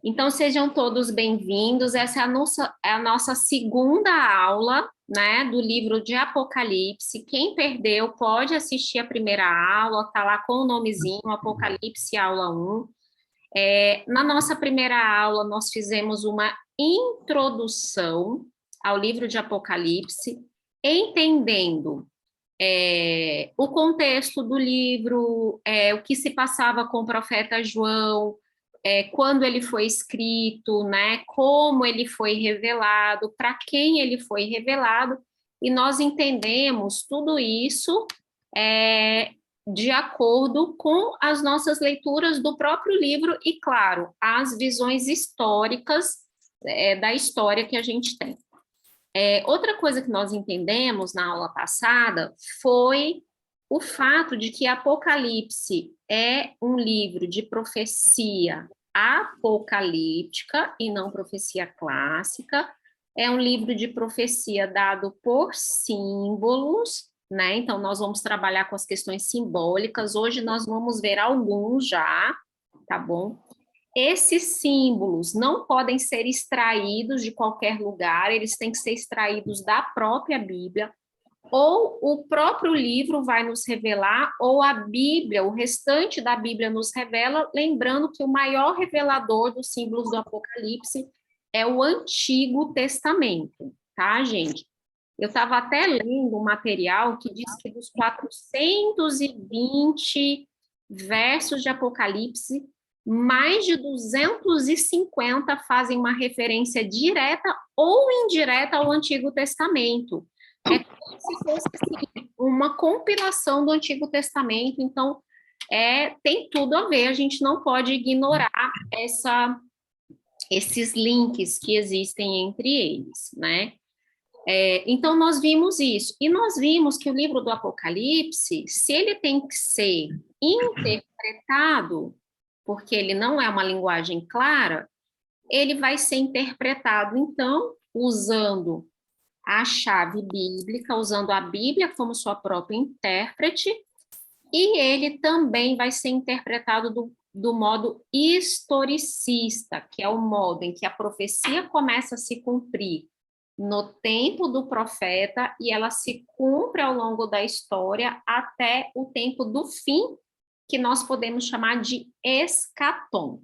Então, sejam todos bem-vindos. Essa é a nossa segunda aula, né, do livro de Apocalipse. Quem perdeu pode assistir a primeira aula, tá lá com o nomezinho, Apocalipse, aula 1. Na nossa primeira aula, nós fizemos uma introdução ao livro de Apocalipse, entendendo o contexto do livro, o que se passava com o profeta João, quando ele foi escrito, né, como ele foi revelado, para quem ele foi revelado, e nós entendemos tudo isso de acordo com as nossas leituras do próprio livro e, claro, as visões históricas da história que a gente tem. Outra coisa que nós entendemos na aula passada foi o fato de que Apocalipse é um livro de profecia apocalíptica e não profecia clássica, é um livro de profecia dado por símbolos, né? Então, nós vamos trabalhar com as questões simbólicas, hoje nós vamos ver alguns já, tá bom? Esses símbolos não podem ser extraídos de qualquer lugar, eles têm que ser extraídos da própria Bíblia, ou o próprio livro vai nos revelar, ou a Bíblia, o restante da Bíblia nos revela, lembrando que o maior revelador dos símbolos do Apocalipse é o Antigo Testamento, tá, gente? Eu estava até lendo um material que diz que dos 420 versos de Apocalipse, mais de 250 fazem uma referência direta ou indireta ao Antigo Testamento. É como se fosse assim, uma compilação do Antigo Testamento, então tem tudo a ver, a gente não pode ignorar esses links que existem entre eles, né? Então, nós vimos isso, e nós vimos que o livro do Apocalipse, se ele tem que ser interpretado, porque ele não é uma linguagem clara, ele vai ser interpretado, então, usando a chave bíblica, usando a Bíblia como sua própria intérprete, e ele também vai ser interpretado do modo historicista, que é o modo em que a profecia começa a se cumprir no tempo do profeta e ela se cumpre ao longo da história até o tempo do fim, que nós podemos chamar de escatom.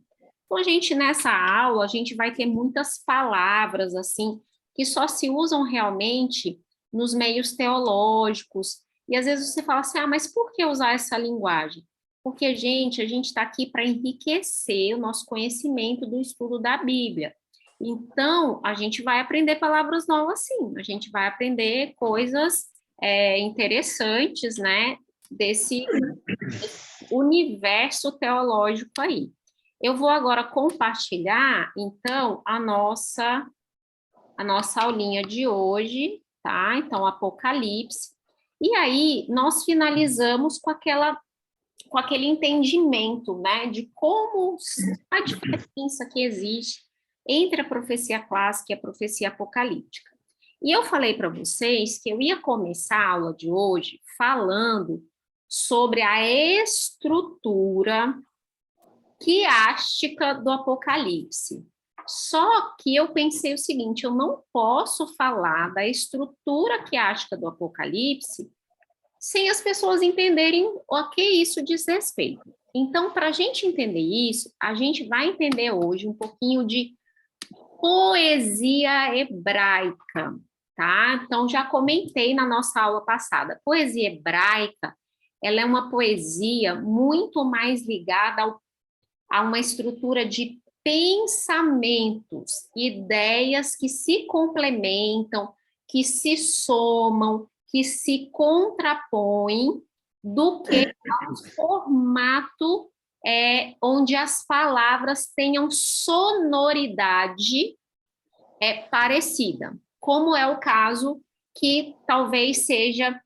Então, nessa aula, a gente vai ter muitas palavras, assim, que só se usam realmente nos meios teológicos, e às vezes você fala assim, mas por que usar essa linguagem? Porque, a gente está aqui para enriquecer o nosso conhecimento do estudo da Bíblia. Então, a gente vai aprender palavras novas, sim, a gente vai aprender coisas interessantes, né, desse universo teológico aí. Eu vou agora compartilhar, então, a nossa aulinha de hoje, tá? Então, Apocalipse. E aí, nós finalizamos com aquele entendimento, né, de como a diferença que existe entre a profecia clássica e a profecia apocalíptica. E eu falei para vocês que eu ia começar a aula de hoje falando sobre a estrutura quiástica do Apocalipse. Só que eu pensei o seguinte, eu não posso falar da estrutura quiástica do Apocalipse sem as pessoas entenderem o que isso diz respeito. Então, para a gente entender isso, a gente vai entender hoje um pouquinho de poesia hebraica, tá? Então, já comentei na nossa aula passada. Poesia hebraica, ela é uma poesia muito mais ligada a uma estrutura de pensamentos, ideias que se complementam, que se somam, que se contrapõem, do que um formato onde as palavras tenham sonoridade parecida, como é o caso que talvez seja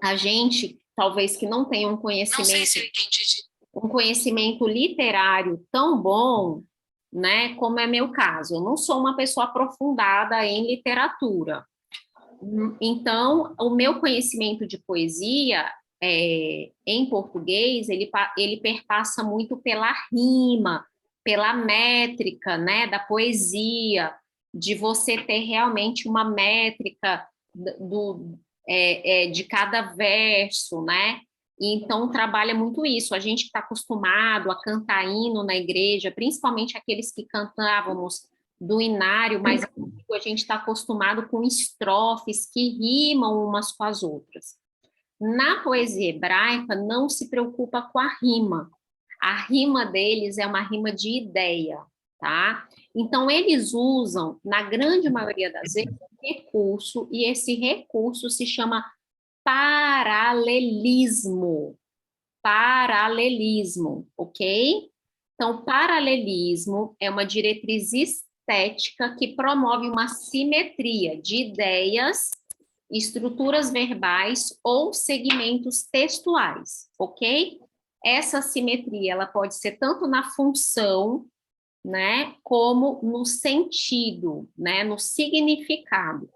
a gente, talvez que não tenha um conhecimento, não sei se eu entendi, um conhecimento literário tão bom, né, como é meu caso. Eu não sou uma pessoa aprofundada em literatura. Então, o meu conhecimento de poesia em português, ele perpassa muito pela rima, pela métrica, né, da poesia, de você ter realmente uma métrica de cada verso, né? E então trabalha muito isso. A gente que está acostumado a cantar hino na igreja, principalmente aqueles que cantávamos do inário, mas a gente está acostumado com estrofes que rimam umas com as outras. Na poesia hebraica, não se preocupa com a rima. A rima deles é uma rima de ideia, tá? Então, eles usam, na grande maioria das vezes, um recurso, e esse recurso se chama paralelismo. Paralelismo, ok? Então, paralelismo é uma diretriz estética que promove uma simetria de ideias, estruturas verbais ou segmentos textuais, ok? Essa simetria, ela pode ser tanto na função, né, como no sentido, né, no significado.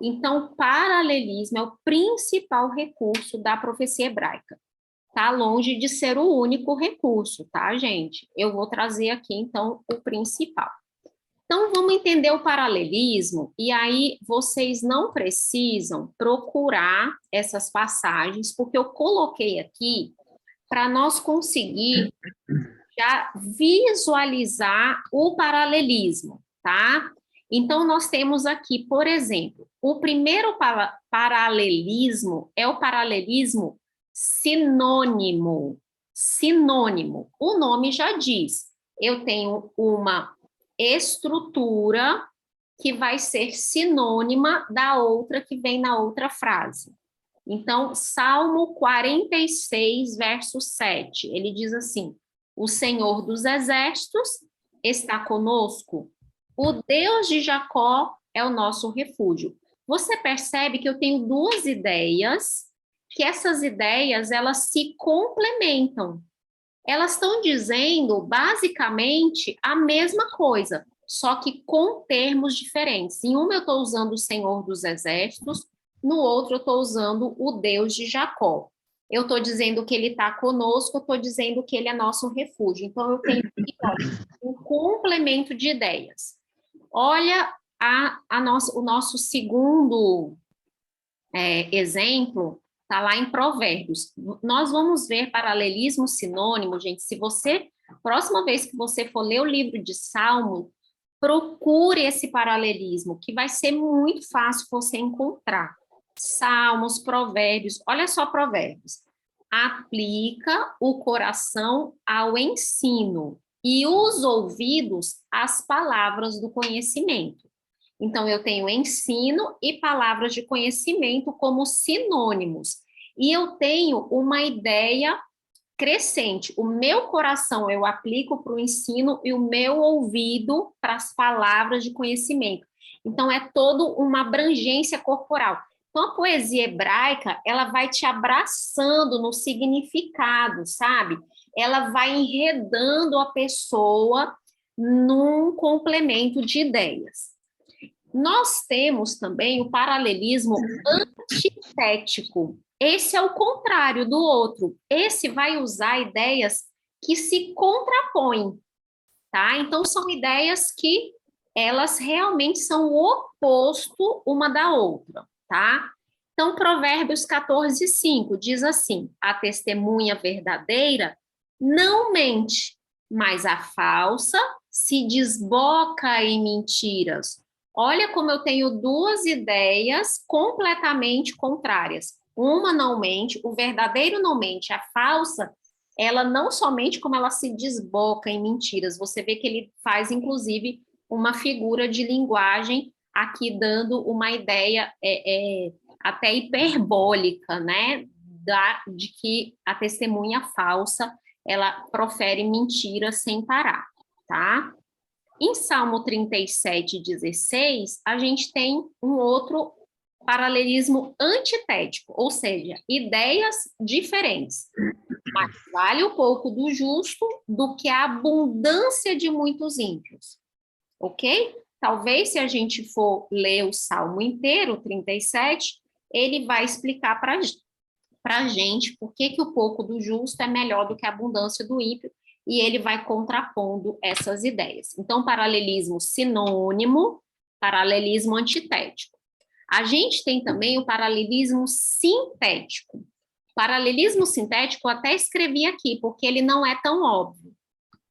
Então, paralelismo é o principal recurso da profecia hebraica. Tá longe de ser o único recurso, tá, gente? Eu vou trazer aqui, então, o principal. Então, vamos entender o paralelismo, e aí vocês não precisam procurar essas passagens, porque eu coloquei aqui para nós conseguir já visualizar o paralelismo, tá? Então, nós temos aqui, por exemplo, o primeiro paralelismo é o paralelismo sinônimo. Sinônimo. O nome já diz. Eu tenho uma estrutura que vai ser sinônima da outra que vem na outra frase. Então, Salmo 46, verso 7, ele diz assim: o Senhor dos exércitos está conosco, o Deus de Jacó é o nosso refúgio. Você percebe que eu tenho duas ideias, que essas ideias, elas se complementam. Elas estão dizendo, basicamente, a mesma coisa, só que com termos diferentes. Em uma eu estou usando o Senhor dos exércitos, no outro eu estou usando o Deus de Jacó. Eu estou dizendo que ele está conosco, eu estou dizendo que ele é nosso refúgio. Então, eu tenho aqui, olha, um complemento de ideias. Olha o nosso segundo exemplo, está lá em Provérbios. Nós vamos ver paralelismo sinônimo, gente. Se você, próxima vez que você for ler o livro de Salmo, procure esse paralelismo, que vai ser muito fácil você encontrar. Salmos, Provérbios, olha só Provérbios. Aplica o coração ao ensino e os ouvidos às palavras do conhecimento. Então, eu tenho ensino e palavras de conhecimento como sinônimos. E eu tenho uma ideia crescente. O meu coração eu aplico para o ensino e o meu ouvido para as palavras de conhecimento. Então, é toda uma abrangência corporal. Então, a poesia hebraica, ela vai te abraçando no significado, sabe? Ela vai enredando a pessoa num complemento de ideias. Nós temos também o paralelismo antitético. Esse é o contrário do outro. Esse vai usar ideias que se contrapõem, tá? Então, são ideias que elas realmente são o oposto uma da outra, tá? Então, Provérbios 14, 5 diz assim: a testemunha verdadeira não mente, mas a falsa se desboca em mentiras. Olha como eu tenho duas ideias completamente contrárias. Uma não mente, o verdadeiro não mente, a falsa, ela não somente como ela se desboca em mentiras, você vê que ele faz, inclusive, uma figura de linguagem aqui dando uma ideia até hiperbólica, né, de que a testemunha falsa, ela profere mentiras sem parar, tá? Em Salmo 37, 16, a gente tem um outro paralelismo antitético, ou seja, ideias diferentes. Mas vale um pouco do justo do que a abundância de muitos ímpios, ok? Talvez se a gente for ler o Salmo inteiro, 37, ele vai explicar para a gente por que o pouco do justo é melhor do que a abundância do ímpio, e ele vai contrapondo essas ideias. Então, paralelismo sinônimo, paralelismo antitético. A gente tem também o paralelismo sintético. Paralelismo sintético eu até escrevi aqui, porque ele não é tão óbvio.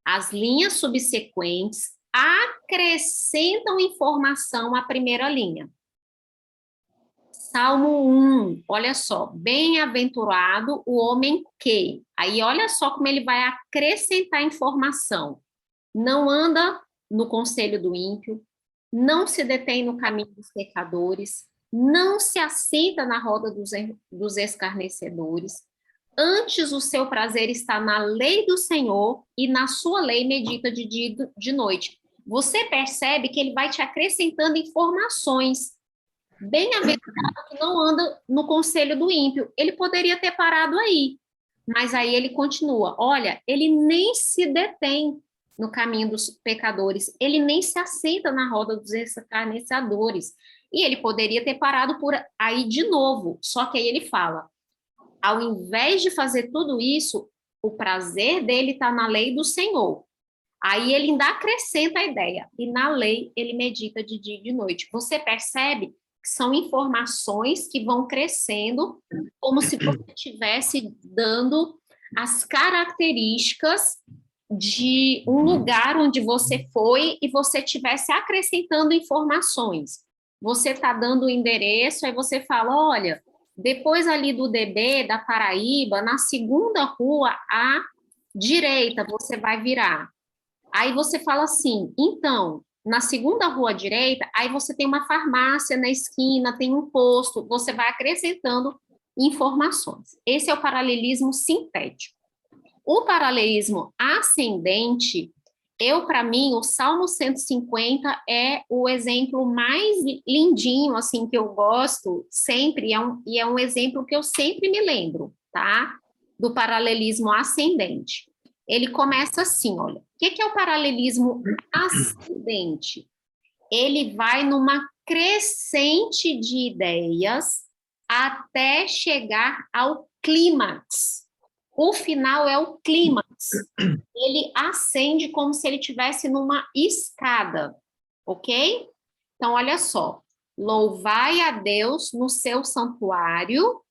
As linhas subsequentes acrescentam informação à primeira linha. Salmo 1, olha só, bem-aventurado o homem que. Aí olha só como ele vai acrescentar informação. Não anda no conselho do ímpio, não se detém no caminho dos pecadores, não se assenta na roda dos escarnecedores. Antes o seu prazer está na lei do Senhor e na sua lei medita de dia e de noite. Você percebe que ele vai te acrescentando informações. Bem-aventurado que não anda no conselho do ímpio. Ele poderia ter parado aí, mas aí ele continua. Olha, ele nem se detém no caminho dos pecadores, ele nem se assenta na roda dos escarnecedores. E ele poderia ter parado por aí de novo, só que aí ele fala, ao invés de fazer tudo isso, o prazer dele está na lei do Senhor. Aí ele ainda acrescenta a ideia, e na lei ele medita de dia e de noite. Você percebe que são informações que vão crescendo, como se você estivesse dando as características de um lugar onde você foi e você estivesse acrescentando informações. Você está dando o endereço, aí você fala, olha, depois ali do DB, da Paraíba, na segunda rua à direita, você vai virar. Aí você fala assim, então, na segunda rua à direita, aí você tem uma farmácia na esquina, tem um posto, você vai acrescentando informações. Esse é o paralelismo sintético. O paralelismo ascendente, para mim, o Salmo 150 é o exemplo mais lindinho, assim, que eu gosto sempre, e é um exemplo que eu sempre me lembro, tá? Do paralelismo ascendente. Ele começa assim, olha, o que é o paralelismo ascendente? Ele vai numa crescente de ideias até chegar ao clímax. O final é o clímax. Ele ascende como se ele estivesse numa escada, ok? Então, olha só. Louvai a Deus no seu santuário,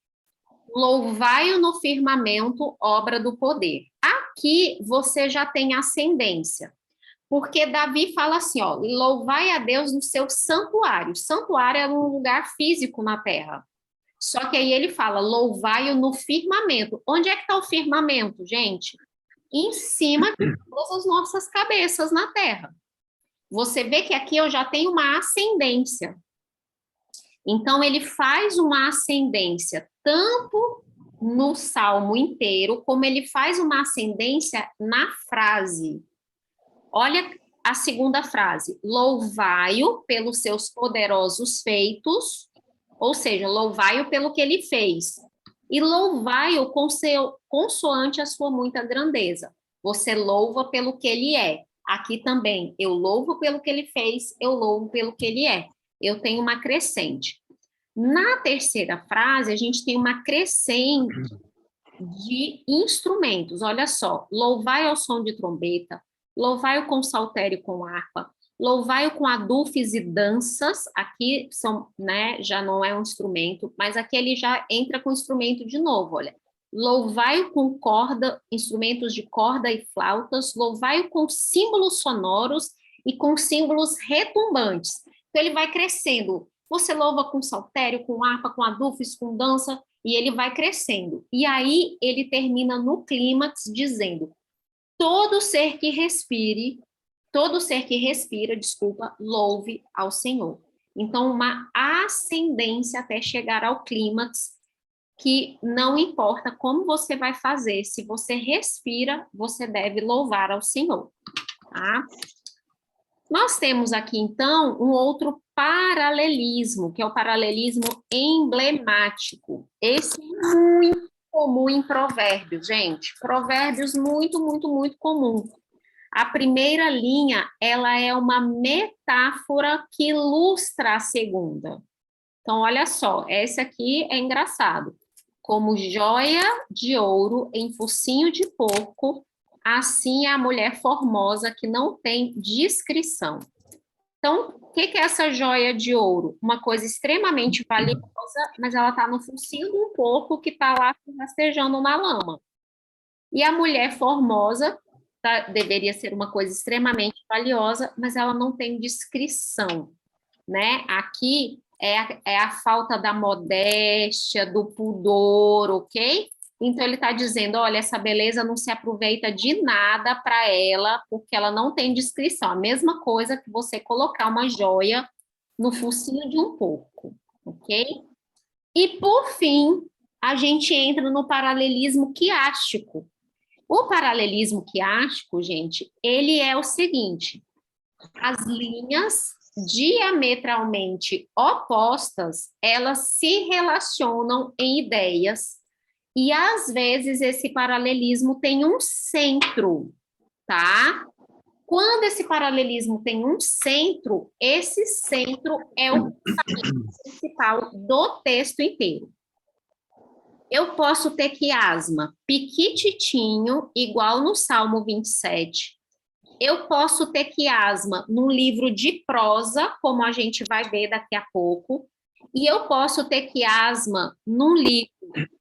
louvai-o no firmamento, obra do poder. Aqui você já tem ascendência, porque Davi fala assim, ó, louvai a Deus no seu santuário. Santuário é um lugar físico na terra. Só que aí ele fala, louvai-o no firmamento. Onde é que está o firmamento, gente? Em cima de todas as nossas cabeças na terra. Você vê que aqui eu já tenho uma ascendência. Então, ele faz uma ascendência tanto no salmo inteiro, como ele faz uma ascendência na frase. Olha a segunda frase, louvai-o pelos seus poderosos feitos, ou seja, louvai-o pelo que ele fez, e louvai-o consoante a sua muita grandeza. Você louva pelo que ele é. Aqui também, eu louvo pelo que ele fez, eu louvo pelo que ele é. Eu tenho uma crescente. Na terceira frase, a gente tem uma crescente de instrumentos. Olha só, louvai ao som de trombeta, louvai-o com saltério e com harpa, louvai-o com adufes e danças. Aqui são, né, já não é um instrumento, mas aqui ele já entra com instrumento de novo, olha. Louvai-o com corda, instrumentos de corda e flautas, louvai-o com símbolos sonoros e com símbolos retumbantes. Então ele vai crescendo. Você louva com saltério, com harpa, com adufes, com dança, e ele vai crescendo. E aí ele termina no clímax dizendo: todo ser que respira, desculpa, louve ao Senhor. Então, uma ascendência até chegar ao clímax, que não importa como você vai fazer, se você respira, você deve louvar ao Senhor, tá? Nós temos aqui, então, um outro paralelismo, que é o paralelismo emblemático. Esse é muito comum em Provérbios, gente. Provérbios muito, muito, muito comum. A primeira linha, ela é uma metáfora que ilustra a segunda. Então, olha só, esse aqui é engraçado. Como joia de ouro em focinho de porco, assim é a mulher formosa que não tem discrição. Então, o que é essa joia de ouro? Uma coisa extremamente valiosa, mas ela está no focinho de um porco que está lá rastejando na lama. E a mulher formosa deveria ser uma coisa extremamente valiosa, mas ela não tem discrição, né? Aqui é a falta da modéstia, do pudor, ok? Então, ele está dizendo, olha, essa beleza não se aproveita de nada para ela, porque ela não tem discrição. A mesma coisa que você colocar uma joia no focinho de um porco, ok? E, por fim, a gente entra no paralelismo quiástico. O paralelismo quiástico, gente, ele é o seguinte, as linhas diametralmente opostas, elas se relacionam em ideias e às vezes esse paralelismo tem um centro, tá? Quando esse paralelismo tem um centro, esse centro é o principal do texto inteiro. Eu posso ter quiasma piquititinho, igual no Salmo 27. Eu posso ter quiasma num livro de prosa, como a gente vai ver daqui a pouco, e eu posso ter quiasma num livro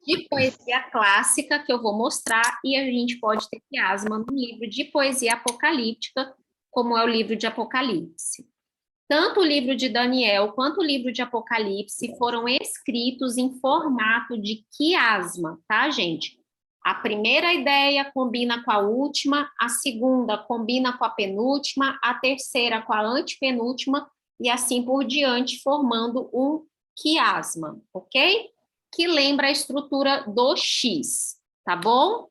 de poesia clássica, que eu vou mostrar, e a gente pode ter quiasma num livro de poesia apocalíptica, como é o livro de Apocalipse. Tanto o livro de Daniel quanto o livro de Apocalipse foram escritos em formato de quiasma, tá, gente? A primeira ideia combina com a última, a segunda combina com a penúltima, a terceira com a antepenúltima e assim por diante, formando um quiasma, ok? Que lembra a estrutura do X, tá bom?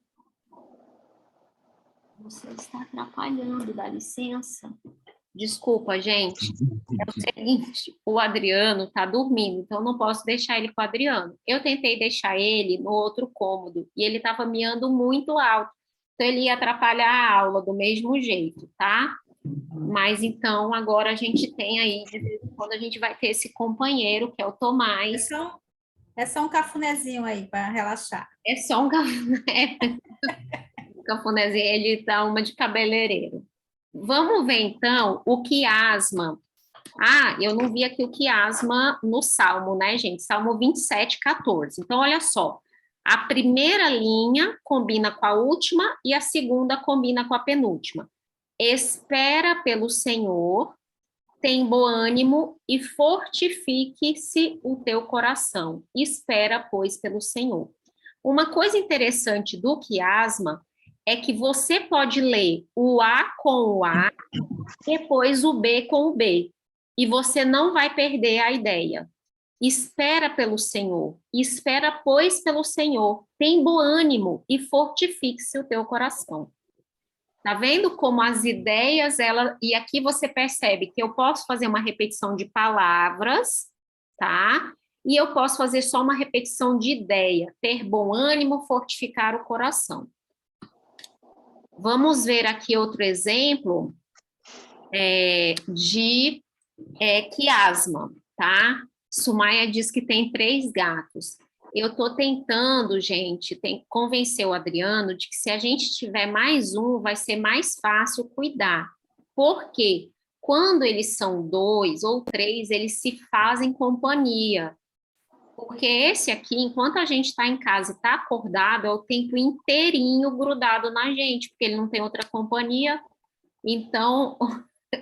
Você está atrapalhando, dá licença. Desculpa, gente. É o seguinte, o Adriano está dormindo, então eu não posso deixar ele com o Adriano. Eu tentei deixar ele no outro cômodo e ele estava miando muito alto, então ele ia atrapalhar a aula do mesmo jeito, tá? Mas então agora a gente tem aí, de vez em quando a gente vai ter esse companheiro, que é o Tomás. É só um cafunézinho aí para relaxar. É só um cafuné, um cafunézinho, ele dá uma de cabeleireiro. Vamos ver então o quiasma. Ah, eu não vi aqui o quiasma no Salmo, né, gente? Salmo 27, 14. Então, olha só. A primeira linha combina com a última e a segunda combina com a penúltima. Espera pelo Senhor, tem bom ânimo e fortifique-se o teu coração. Espera, pois, pelo Senhor. Uma coisa interessante do quiasma é que você pode ler o A com o A, depois o B com o B, e você não vai perder a ideia. Espera pelo Senhor, espera, pois, pelo Senhor, tem bom ânimo e fortifique-se o teu coração. Tá vendo como as ideias, e aqui você percebe que eu posso fazer uma repetição de palavras, tá? E eu posso fazer só uma repetição de ideia, ter bom ânimo, fortificar o coração. Vamos ver aqui outro exemplo de quiasma, tá? Sumaia diz que tem 3 gatos. Eu estou tentando, gente, convencer o Adriano de que se a gente tiver mais um, vai ser mais fácil cuidar. Porque quando eles são 2 ou 3, eles se fazem companhia. Porque esse aqui, enquanto a gente está em casa e está acordado, é o tempo inteirinho grudado na gente, porque ele não tem outra companhia. Então,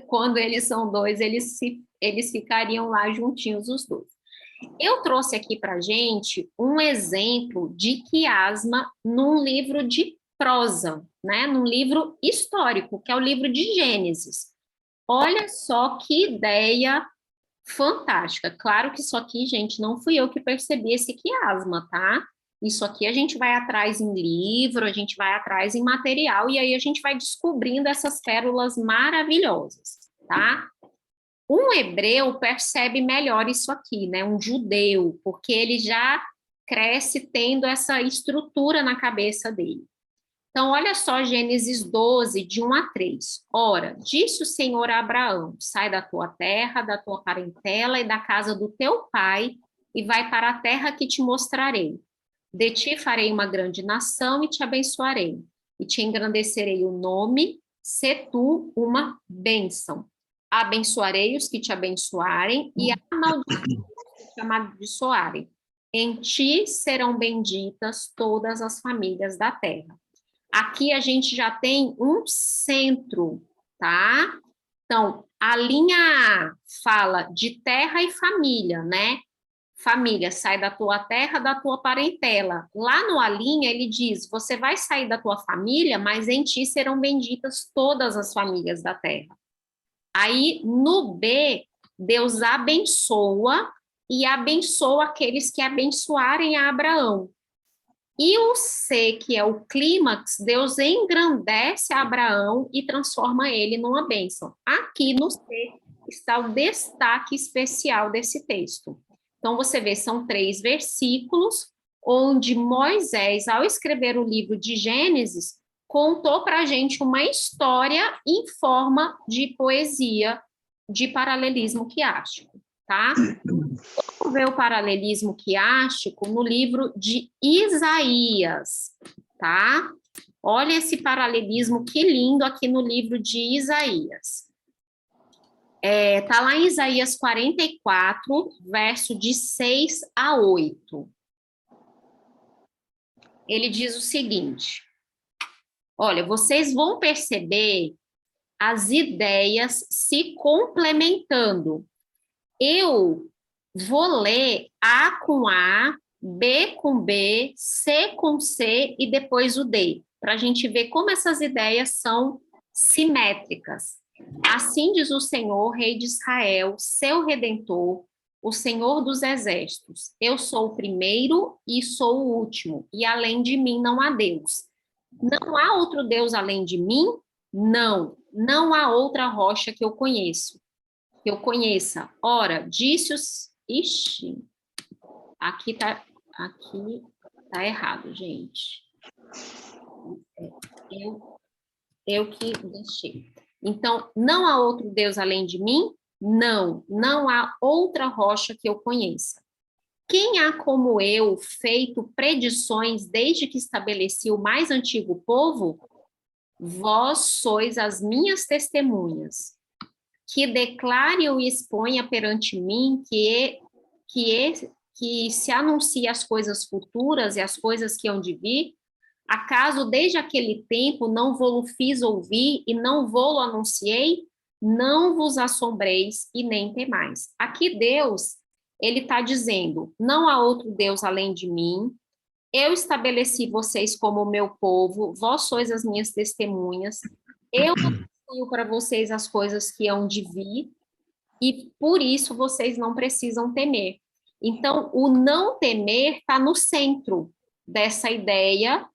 quando eles são 2, eles ficariam lá juntinhos os dois. Eu trouxe aqui para gente um exemplo de quiasma num livro de prosa, né? Num livro histórico, que é o livro de Gênesis. Olha só que ideia fantástica. Claro que isso aqui, gente, não fui eu que percebi esse quiasma, tá? Isso aqui a gente vai atrás em livro, a gente vai atrás em material, e aí a gente vai descobrindo essas pérolas maravilhosas, tá? Um hebreu percebe melhor isso aqui, né? Um judeu, porque ele já cresce tendo essa estrutura na cabeça dele. Então, olha só Gênesis 12, de 1 a 3. Ora, disse o Senhor a Abraão, sai da tua terra, da tua parentela e da casa do teu pai, e vai para a terra que te mostrarei. De ti farei uma grande nação e te abençoarei. e te engrandecerei o nome, se tu uma bênção. Abençoarei os que te abençoarem e amaldiçoarei os que te amaldiçoarem. Em ti serão benditas todas as famílias da terra. Aqui a gente já tem um centro, tá? Então, a linha A fala de terra e família, né? Família, sai da tua terra, da tua parentela. Lá no A linha, ele diz: você vai sair da tua família, mas em ti serão benditas todas as famílias da terra. Aí, no B, Deus abençoa e abençoa aqueles que abençoarem a Abraão. E o C, que é o clímax, Deus engrandece a Abraão e transforma ele numa bênção. Aqui no C está o destaque especial desse texto. Então, você vê, são 3 versículos, onde Moisés, ao escrever o livro de Gênesis, contou para a gente uma história em forma de poesia, de paralelismo quiástico, tá? Vamos ver o paralelismo quiástico no livro de Isaías, tá? Olha esse paralelismo, que lindo aqui no livro de Isaías. Tá lá em Isaías 44, verso de 6 a 8. Ele diz o seguinte: olha, vocês vão perceber as ideias se complementando. Eu vou ler A com A, B com B, C com C e depois o D, para a gente ver como essas ideias são simétricas. Assim diz o Senhor, Rei de Israel, seu Redentor, o Senhor dos Exércitos. Eu sou o primeiro e sou o último, e além de mim não há Deus. Não há outro Deus além de mim? Não, não há outra rocha que eu conheça. Ora, disse os... Ixi, aqui tá errado, gente. Eu que deixei. Então, não há outro Deus além de mim? Não, não há outra rocha que eu conheça. Quem há como eu feito predições desde que estabeleci o mais antigo povo? Vós sois as minhas testemunhas. Que declare ou exponha perante mim que se anuncie as coisas futuras e as coisas que hão de vir. Acaso desde aquele tempo não vou-lo fiz ouvir e não vou-lo anunciei? Não vos assombreis e nem temais. Aqui Deus, ele está dizendo, não há outro Deus além de mim, eu estabeleci vocês como meu povo, vós sois as minhas testemunhas, eu anuncio para vocês as coisas que hão de vir, e por isso vocês não precisam temer. Então, o não temer está no centro dessa ideia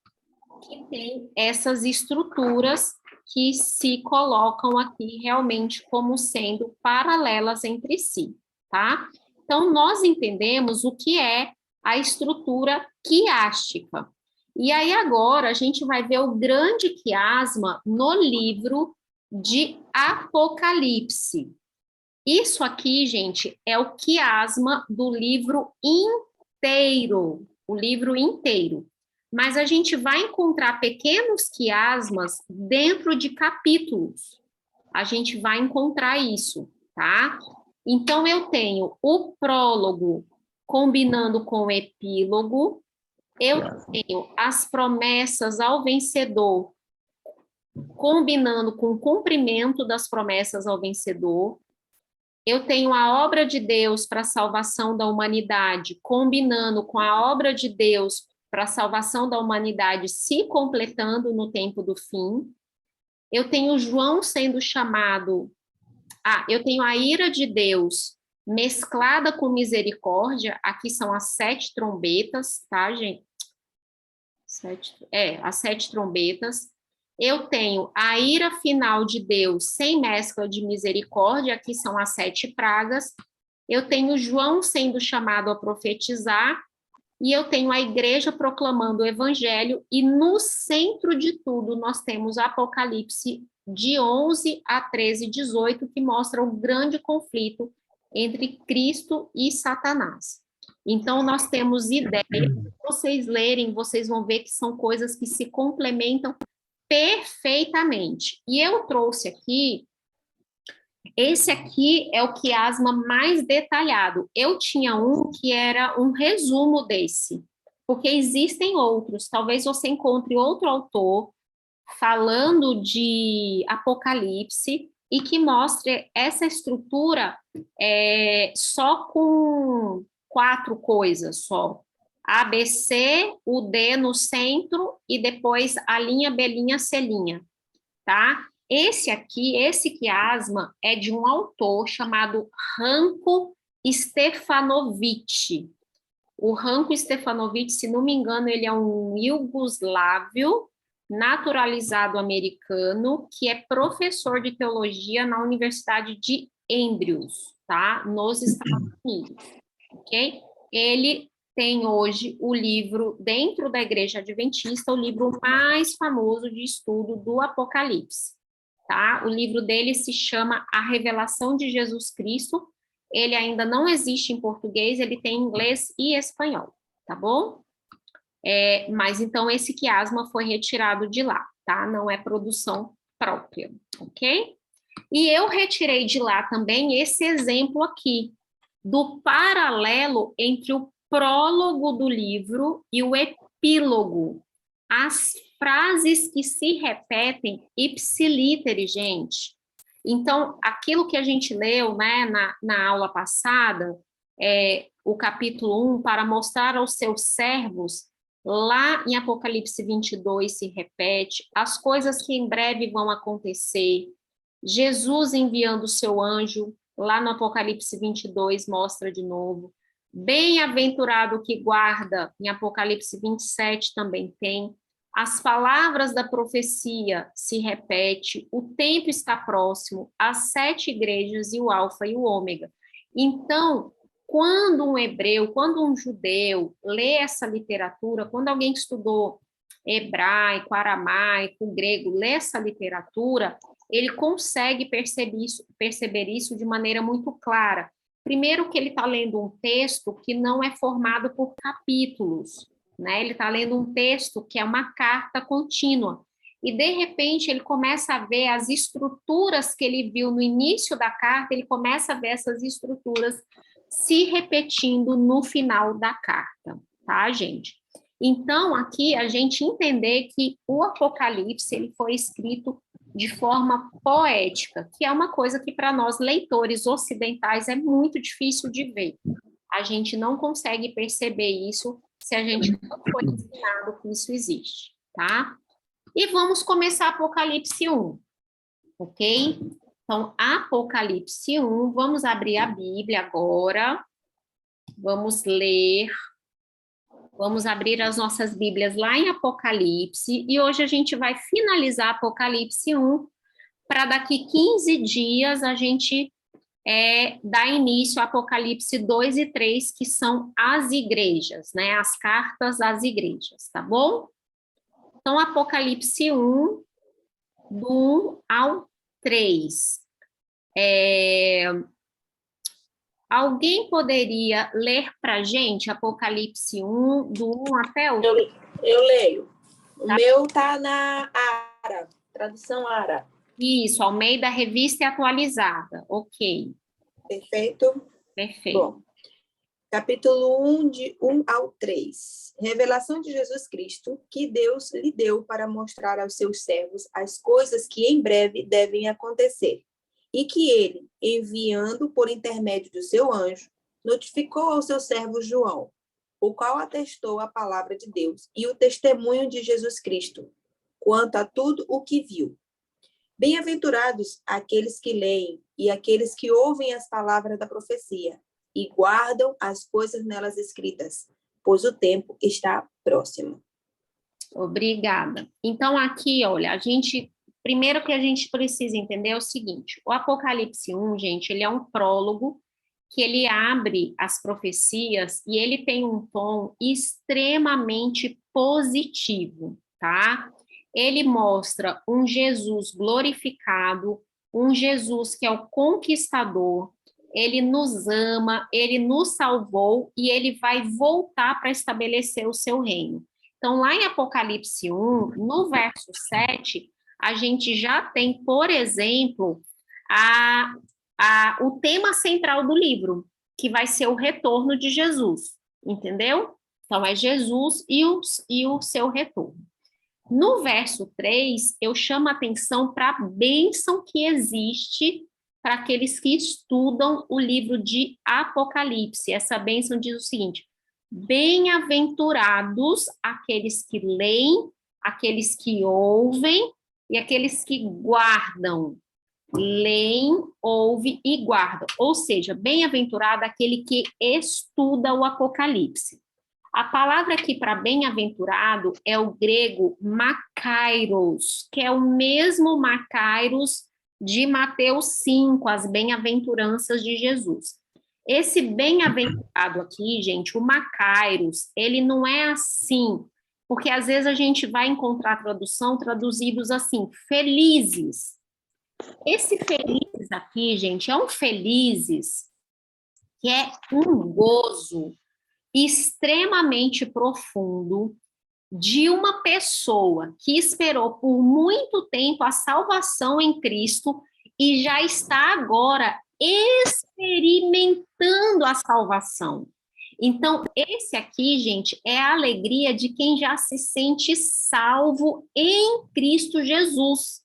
que tem essas estruturas que se colocam aqui realmente como sendo paralelas entre si, tá? Então, nós entendemos o que é a estrutura quiástica. E aí, agora, a gente vai ver o grande quiasma no livro de Apocalipse. Isso aqui, gente, é o quiasma do livro inteiro, o livro inteiro. Mas a gente vai encontrar pequenos quiasmas dentro de capítulos. A gente vai encontrar isso, tá? Então, eu tenho o prólogo combinando com o epílogo, eu tenho as promessas ao vencedor combinando com o cumprimento das promessas ao vencedor, eu tenho a obra de Deus para a salvação da humanidade, combinando com a obra de Deus para a salvação da humanidade se completando no tempo do fim. Eu tenho João sendo chamado... eu tenho a ira de Deus mesclada com misericórdia. Aqui são as 7 trombetas, tá, gente? As 7 trombetas. Eu tenho a ira final de Deus sem mescla de misericórdia, aqui são as 7 pragas. Eu tenho João sendo chamado a profetizar, e eu tenho a igreja proclamando o evangelho, e no centro de tudo nós temos Apocalipse de 11 a 13, 18, que mostra o grande conflito entre Cristo e Satanás. Então, nós temos ideias, se vocês lerem, vocês vão ver que são coisas que se complementam perfeitamente. E eu trouxe aqui, esse aqui é o quiasma mais detalhado. Eu tinha um que era um resumo desse, porque existem outros. Talvez você encontre outro autor falando de Apocalipse e que mostre essa estrutura só com 4 coisas só. A, B, C, o D no centro e depois a linha, B, linha, C, linha, tá? Esse aqui, esse quiasma, é de um autor chamado Ranko Stefanovic. O Ranko Stefanovic, se não me engano, ele é um iugoslávio naturalizado americano que é professor de teologia na Universidade de Andrews, tá? Nos Estados Unidos, ok? Ele tem hoje o livro, dentro da Igreja Adventista, o livro mais famoso de estudo do Apocalipse, tá? O livro dele se chama A Revelação de Jesus Cristo. Ele ainda não existe em português, ele tem inglês e espanhol, tá bom? Mas então esse quiasma foi retirado de lá, tá? Não é produção própria, ok? E eu retirei de lá também esse exemplo aqui, do paralelo entre o prólogo do livro e o epílogo. As frases que se repetem ipsilítere, gente. Então, aquilo que a gente leu, né, na aula passada, o capítulo 1, para mostrar aos seus servos, lá em Apocalipse 22 se repete, as coisas que em breve vão acontecer, Jesus enviando o seu anjo, lá no Apocalipse 22 mostra de novo, bem-aventurado que guarda, em Apocalipse 27 também tem, as palavras da profecia se repete, o tempo está próximo, as 7 igrejas e o alfa e o ômega. Então, quando um hebreu, quando um judeu lê essa literatura, quando alguém que estudou hebraico, aramaico, grego, lê essa literatura, ele consegue perceber isso de maneira muito clara. Primeiro que ele está lendo um texto que não é formado por capítulos, né? Ele está lendo um texto que é uma carta contínua. E, de repente, ele começa a ver as estruturas que ele viu no início da carta, ele começa a ver essas estruturas se repetindo no final da carta, tá, gente? Então, aqui, a gente entender que o Apocalipse, ele foi escrito de forma poética, que é uma coisa que, para nós, leitores ocidentais, é muito difícil de ver. A gente não consegue perceber isso se a gente não foi ensinado que isso existe, tá? E vamos começar Apocalipse 1, ok? Então, Apocalipse 1, vamos abrir a Bíblia agora, vamos ler, vamos abrir as nossas Bíblias lá em Apocalipse, e hoje a gente vai finalizar Apocalipse 1, para daqui 15 dias a gente dar início a Apocalipse 2 e 3, que são as igrejas, né? As cartas às igrejas, tá bom? Então, Apocalipse 1, do 1 ao 3. Alguém poderia ler para a gente Apocalipse 1, do 1 até o 3? Eu leio. O Tá. meu está na ARA, tradução ARA. Isso, Almeida Revista e Atualizada. Ok. Perfeito? Perfeito. Bom, capítulo 1, de 1 ao 3. Revelação de Jesus Cristo, que Deus lhe deu para mostrar aos seus servos as coisas que em breve devem acontecer, e que ele, enviando por intermédio do seu anjo, notificou ao seu servo João, o qual atestou a palavra de Deus e o testemunho de Jesus Cristo, quanto a tudo o que viu. Bem-aventurados aqueles que leem e aqueles que ouvem as palavras da profecia e guardam as coisas nelas escritas, pois o tempo está próximo. Obrigada. Então, aqui, olha, primeiro que a gente precisa entender é o seguinte, o Apocalipse 1, gente, ele é um prólogo que ele abre as profecias e ele tem um tom extremamente positivo, tá? Ele mostra um Jesus glorificado, um Jesus que é o conquistador, ele nos ama, ele nos salvou e ele vai voltar para estabelecer o seu reino. Então, lá em Apocalipse 1, no verso 7, a gente já tem, por exemplo, o tema central do livro, que vai ser o retorno de Jesus, entendeu? Então, é Jesus e o seu retorno. No verso 3, eu chamo a atenção para a bênção que existe para aqueles que estudam o livro de Apocalipse. Essa bênção diz o seguinte: bem-aventurados aqueles que leem, aqueles que ouvem e aqueles que guardam. Leem, ouvem e guardam. Ou seja, bem-aventurado aquele que estuda o Apocalipse. A palavra aqui para bem-aventurado é o grego makairos, que é o mesmo makairos de Mateus 5, as bem-aventuranças de Jesus. Esse bem-aventurado aqui, gente, o makairos, ele não é assim, porque às vezes a gente vai encontrar tradução traduzidos assim, felizes. Esse felizes aqui, gente, é um felizes que é um gozo extremamente profundo de uma pessoa que esperou por muito tempo a salvação em Cristo e já está agora experimentando a salvação. Então, esse aqui, gente, é a alegria de quem já se sente salvo em Cristo Jesus.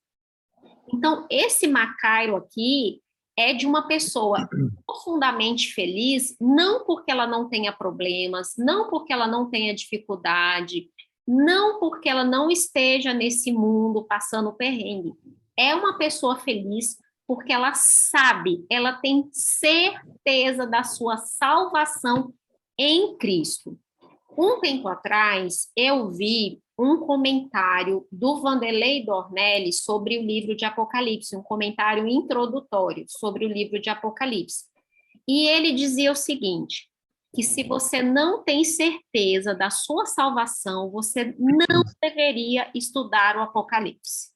Então, esse Macairo aqui é de uma pessoa profundamente feliz, não porque ela não tenha problemas, não porque ela não tenha dificuldade, não porque ela não esteja nesse mundo passando perrengue. É uma pessoa feliz porque ela sabe, ela tem certeza da sua salvação em Cristo. Um tempo atrás, eu vi um comentário do Vanderlei Dornelles sobre o livro de Apocalipse, um comentário introdutório sobre o livro de Apocalipse. E ele dizia o seguinte, que se você não tem certeza da sua salvação, você não deveria estudar o Apocalipse.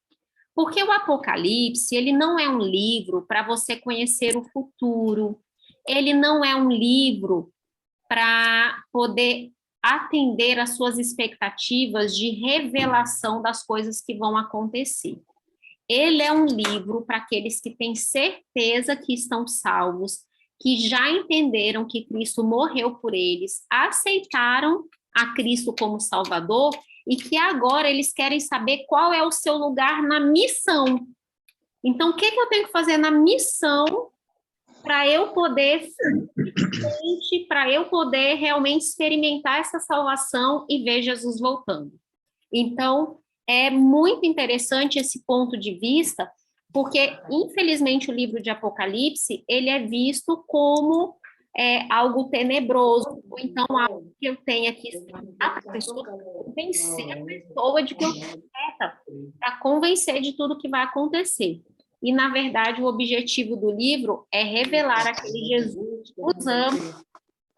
Porque o Apocalipse, ele não é um livro para você conhecer o futuro, ele não é um livro para poder atender às suas expectativas de revelação das coisas que vão acontecer. Ele é um livro para aqueles que têm certeza que estão salvos, que já entenderam que Cristo morreu por eles, aceitaram a Cristo como Salvador e que agora eles querem saber qual é o seu lugar na missão. Então, o que eu tenho que fazer na missão para eu poder realmente experimentar essa salvação e ver Jesus voltando. Então, é muito interessante esse ponto de vista, porque, infelizmente, o livro de Apocalipse, ele é visto como algo tenebroso, ou então algo que eu tenha que explicar para a pessoa, convencer a pessoa de que eu estou certa, para convencer de tudo que vai acontecer. E, na verdade, o objetivo do livro é revelar aquele Jesus que nos ama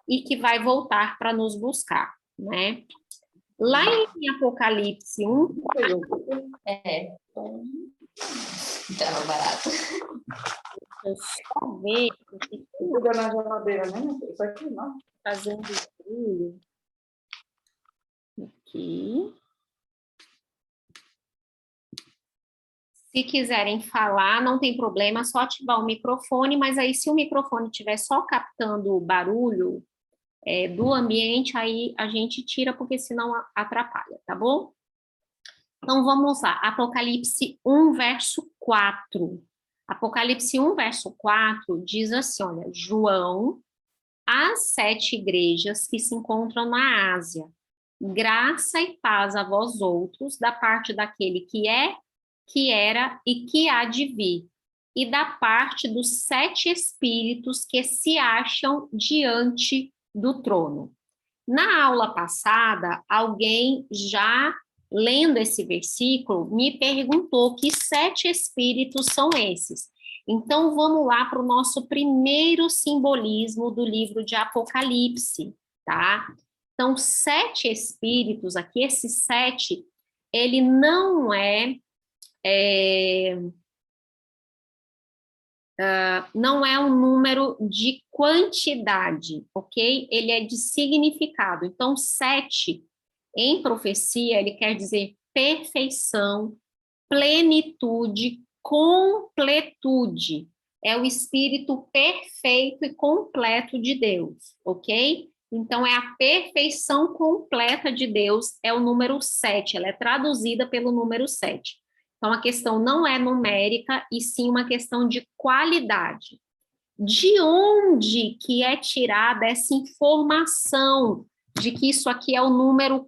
e que vai voltar para nos buscar, né? Lá em Apocalipse 1... Tava barato. Eu só ver... Tudo na geladeira, né? Isso aqui não. Fazendo brilho. Aqui. Se quiserem falar, não tem problema, é só ativar o microfone, mas aí se o microfone estiver só captando o barulho do ambiente, aí a gente tira, porque senão atrapalha, tá bom? Então, vamos lá. Apocalipse 1, verso 4. Apocalipse 1, verso 4 diz assim, olha, João, às 7 igrejas que se encontram na Ásia, graça e paz a vós outros, da parte daquele que é, que era e que há de vir, e da parte dos 7 espíritos que se acham diante do trono. Na aula passada, alguém já lendo esse versículo me perguntou que 7 espíritos são esses. Então, vamos lá para o nosso primeiro simbolismo do livro de Apocalipse, tá? Então, 7 espíritos aqui, esse 7, ele não não é um número de quantidade, ok? Ele é de significado. Então, 7, Em profecia, ele quer dizer perfeição, plenitude, completude. É o espírito perfeito e completo de Deus, ok? Então, é a perfeição completa de Deus, é o número 7, ela é traduzida pelo número 7. Então, a questão não é numérica, e sim uma questão de qualidade. De onde que é tirada essa informação de que isso aqui é o número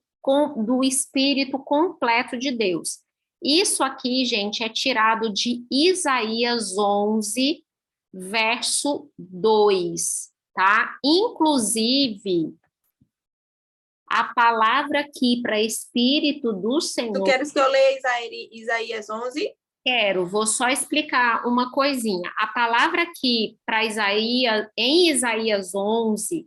do Espírito completo de Deus? Isso aqui, gente, é tirado de Isaías 11, verso 2, tá? Inclusive, a palavra aqui para Espírito do Senhor... Tu queres que eu leia Isaías 11? Quero, vou só explicar uma coisinha. A palavra aqui para Isaías, em Isaías 11,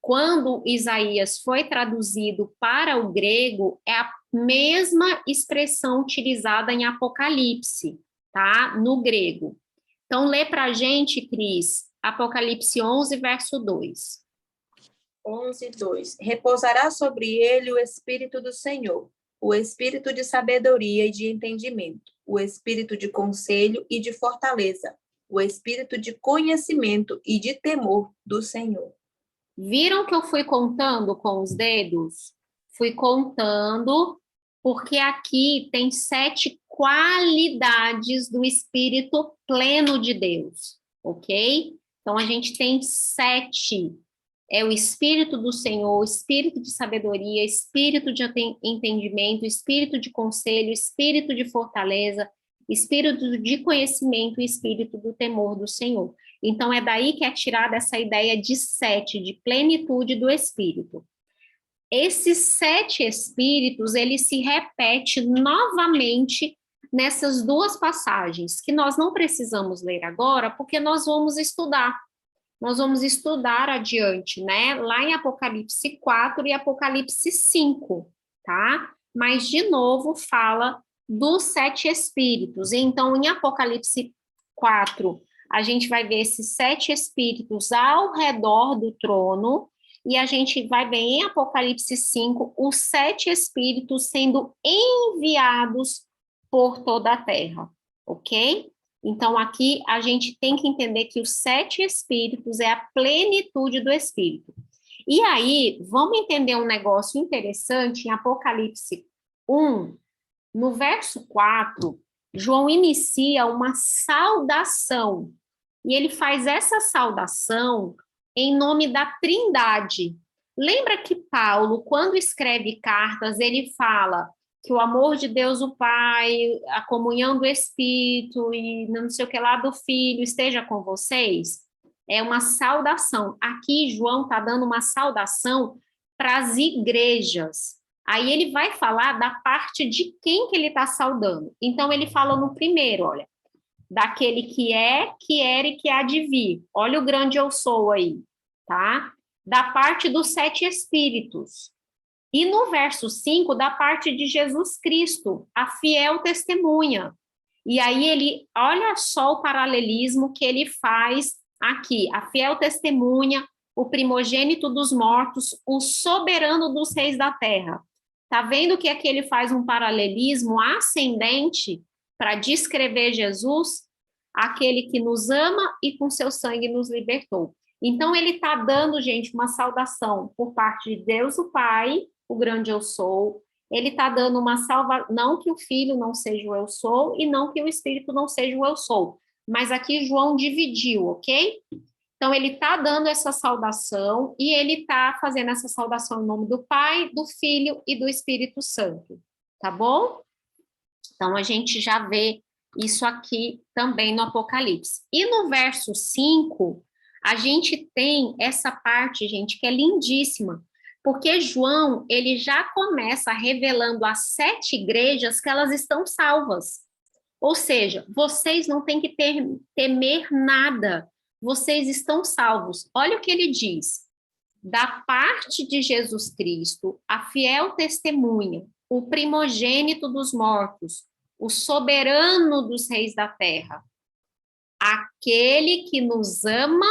quando Isaías foi traduzido para o grego, é a mesma expressão utilizada em Apocalipse, tá? No grego. Então, lê para a gente, Cris, Apocalipse 11, verso 2. 11, 2. Repousará sobre ele o Espírito do Senhor, o Espírito de sabedoria e de entendimento, o Espírito de conselho e de fortaleza, o Espírito de conhecimento e de temor do Senhor. Viram que eu fui contando com os dedos? Fui contando, porque aqui tem 7 qualidades do Espírito pleno de Deus, ok? Então, a gente tem 7. É o Espírito do Senhor, Espírito de sabedoria, Espírito de entendimento, Espírito de conselho, Espírito de fortaleza, Espírito de conhecimento e Espírito do temor do Senhor. Então, é daí que é tirada essa ideia de 7, de plenitude do Espírito. Esses 7 Espíritos, ele se repete novamente nessas 2 passagens, que nós não precisamos ler agora, porque nós vamos estudar. Nós vamos estudar adiante, né? Lá em Apocalipse 4 e Apocalipse 5, tá? Mas, de novo, fala dos 7 Espíritos. Então, em Apocalipse 4, a gente vai ver esses 7 Espíritos ao redor do trono, e a gente vai ver em Apocalipse 5 os 7 Espíritos sendo enviados por toda a terra, ok? Então, aqui a gente tem que entender que os 7 Espíritos é a plenitude do Espírito. E aí, vamos entender um negócio interessante em Apocalipse 1, no verso 4, João inicia uma saudação, e ele faz essa saudação em nome da Trindade. Lembra que Paulo, quando escreve cartas, ele fala que o amor de Deus, o Pai, a comunhão do Espírito e não sei o que lá do Filho esteja com vocês? É uma saudação. Aqui, João está dando uma saudação para as igrejas. Aí ele vai falar da parte de quem que ele está saudando. Então, ele fala no primeiro, olha, daquele que era e que há de vir. Olha o grande eu sou aí, tá? Da parte dos 7 Espíritos. E no verso 5, da parte de Jesus Cristo, a fiel testemunha. E aí ele, olha só o paralelismo que ele faz aqui, a fiel testemunha, o primogênito dos mortos, o soberano dos reis da terra. Tá vendo que aqui ele faz um paralelismo ascendente para descrever Jesus, aquele que nos ama e com seu sangue nos libertou. Então ele está dando, gente, uma saudação por parte de Deus o Pai, o grande eu sou. Ele está dando uma salvação, não que o Filho não seja o eu sou e não que o Espírito não seja o eu sou, mas aqui João dividiu, ok? Então ele está dando essa saudação e ele está fazendo essa saudação em nome do Pai, do Filho e do Espírito Santo, tá bom? Então a gente já vê isso aqui também no Apocalipse. E no verso 5, a gente tem essa parte, gente, que é lindíssima, porque João, ele já começa revelando às 7 igrejas que elas estão salvas. Ou seja, vocês não têm que temer nada, vocês estão salvos. Olha o que ele diz. Da parte de Jesus Cristo, a fiel testemunha, o primogênito dos mortos, o soberano dos reis da terra, aquele que nos ama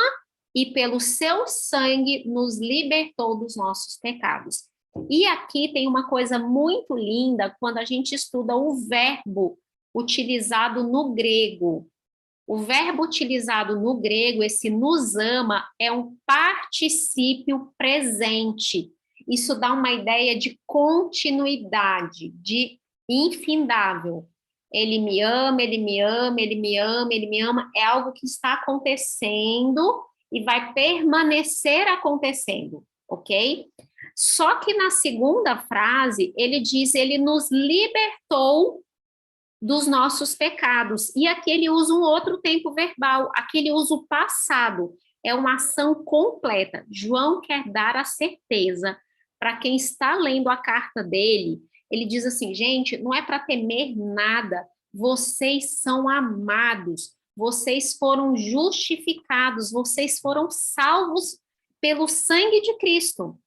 e pelo seu sangue nos libertou dos nossos pecados. E aqui tem uma coisa muito linda quando a gente estuda o verbo utilizado no grego. O verbo utilizado no grego, esse nos ama, é um particípio presente. Isso dá uma ideia de continuidade, de infindável. Ele me ama, ele me ama, ele me ama, ele me ama. É algo que está acontecendo e vai permanecer acontecendo, ok? Só que na segunda frase, ele diz, ele nos libertou dos nossos pecados. E aqui ele usa um outro tempo verbal, aqui ele usa o passado. É uma ação completa. João quer dar a certeza para quem está lendo a carta dele. Ele diz assim, gente, não é para temer nada. Vocês são amados. Vocês foram justificados. Vocês foram salvos pelo sangue de Cristo.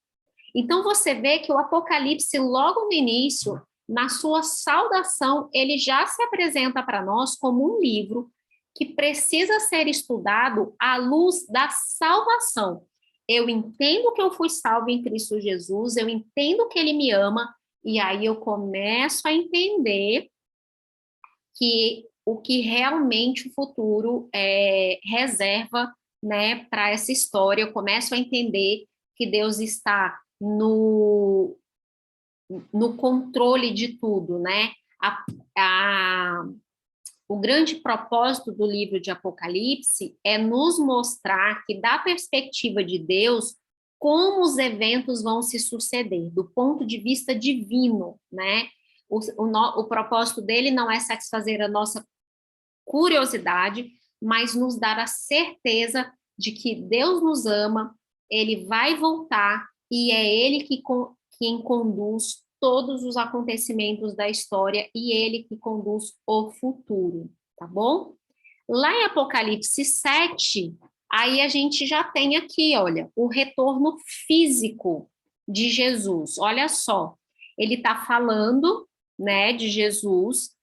Então, você vê que o Apocalipse, logo no início, na sua saudação, ele já se apresenta para nós como um livro que precisa ser estudado à luz da salvação. Eu entendo que eu fui salvo em Cristo Jesus, eu entendo que ele me ama, e aí eu começo a entender que o que realmente o futuro reserva, né, para essa história. Eu começo a entender que Deus está no controle de tudo, né? O grande propósito do livro de Apocalipse é nos mostrar que, da perspectiva de Deus, como os eventos vão se suceder, do ponto de vista divino, né? O propósito dele não é satisfazer a nossa curiosidade, mas nos dar a certeza de que Deus nos ama, ele vai voltar e é ele quem conduz todos os acontecimentos da história e ele que conduz o futuro, tá bom? Lá em Apocalipse 7, aí a gente já tem aqui, olha, o retorno físico de Jesus. Olha só, ele está falando, né, de Jesus,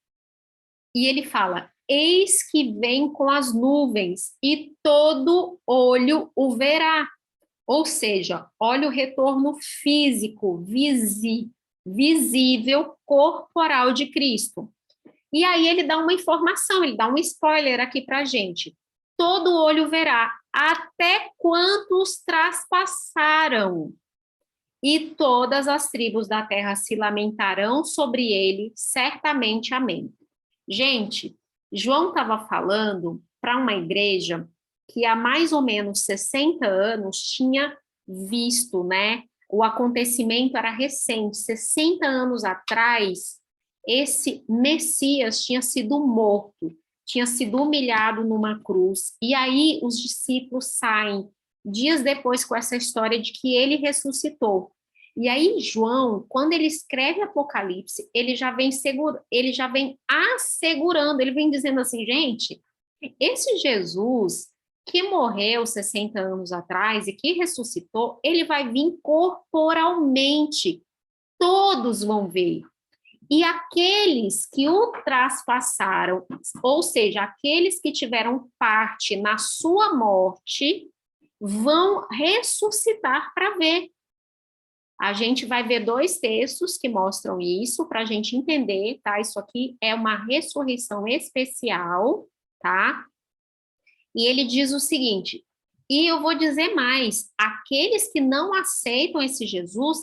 e ele fala, eis que vem com as nuvens, e todo olho o verá. Ou seja, olha o retorno físico, visível, corporal de Cristo. E aí ele dá uma informação, ele dá um spoiler aqui para a gente. Todo olho verá, até quantos traspassaram, e todas as tribos da terra se lamentarão sobre ele, certamente, amém. Gente, João estava falando para uma igreja que há mais ou menos 60 anos tinha visto, né? O acontecimento era recente, 60 anos atrás, esse Messias tinha sido morto, tinha sido humilhado numa cruz, e aí os discípulos saem dias depois com essa história de que ele ressuscitou. E aí João, quando ele escreve Apocalipse, ele já vem assegurando, ele vem dizendo assim, gente, esse Jesus que morreu 60 anos atrás e que ressuscitou, ele vai vir corporalmente, todos vão ver. E aqueles que o traspassaram, ou seja, aqueles que tiveram parte na sua morte, vão ressuscitar para ver. A gente vai ver 2 textos que mostram isso, para a gente entender, tá? Isso aqui é uma ressurreição especial, tá? E ele diz o seguinte, e eu vou dizer mais, aqueles que não aceitam esse Jesus,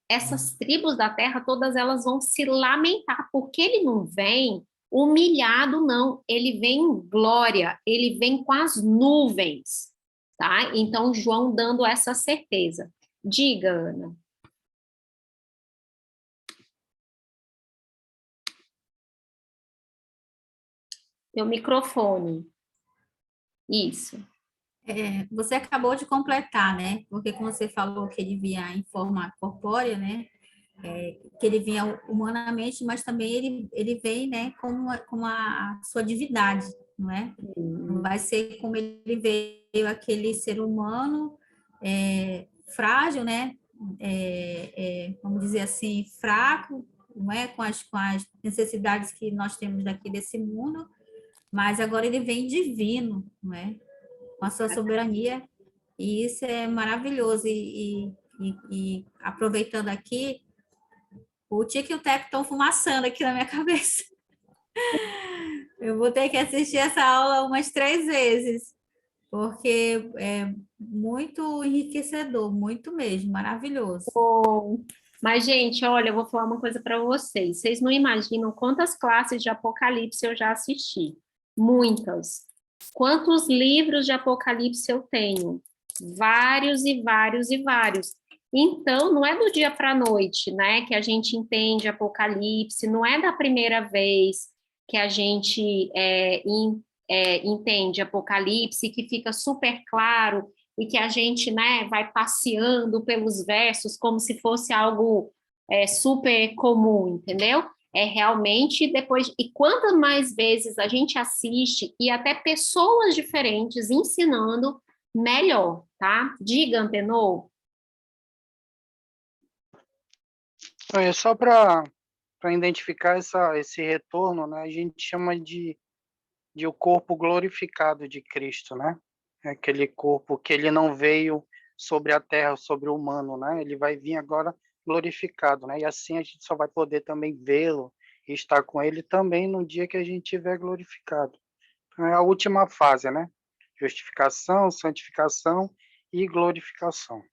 essas tribos da terra, todas elas vão se lamentar, porque ele não vem humilhado, não, ele vem em glória, ele vem com as nuvens, tá? Então, João dando essa certeza. Diga, Ana. Teu microfone. Isso. Você acabou de completar, né? Porque como você falou que ele vinha em forma corpórea, né? Que ele vinha humanamente, mas também ele vem, né, com a sua divindade, não é? Não vai ser como ele veio, aquele ser humano frágil, né? Vamos dizer assim, fraco, não é? Com as necessidades que nós temos daqui desse mundo, mas agora ele vem divino, não é? Com a sua soberania, e isso é maravilhoso, e E aproveitando aqui, o Tic e o Teco estão fumaçando aqui na minha cabeça. Eu vou ter que assistir essa aula umas 3 vezes, porque é muito enriquecedor, muito mesmo, maravilhoso. Bom, mas, gente, olha, eu vou falar uma coisa para vocês. Vocês não imaginam quantas classes de Apocalipse eu já assisti. Muitas. Quantos livros de Apocalipse eu tenho? Vários e vários e vários. Então, não é do dia para a noite, né, que a gente entende Apocalipse, não é da primeira vez que a gente entende Apocalipse, que fica super claro e que a gente, né, vai passeando pelos versos como se fosse algo super comum, entendeu? É realmente depois, e quantas mais vezes a gente assiste, e até pessoas diferentes ensinando, melhor, tá? Diga, Antenor. É só para identificar esse retorno, né? A gente chama de o corpo glorificado de Cristo, né? É aquele corpo que ele não veio sobre a terra, sobre o humano, né? Ele vai vir agora glorificado, né? E assim a gente só vai poder também vê-lo e estar com ele também no dia que a gente estiver glorificado. Então, é a última fase, né? Justificação, santificação e glorificação.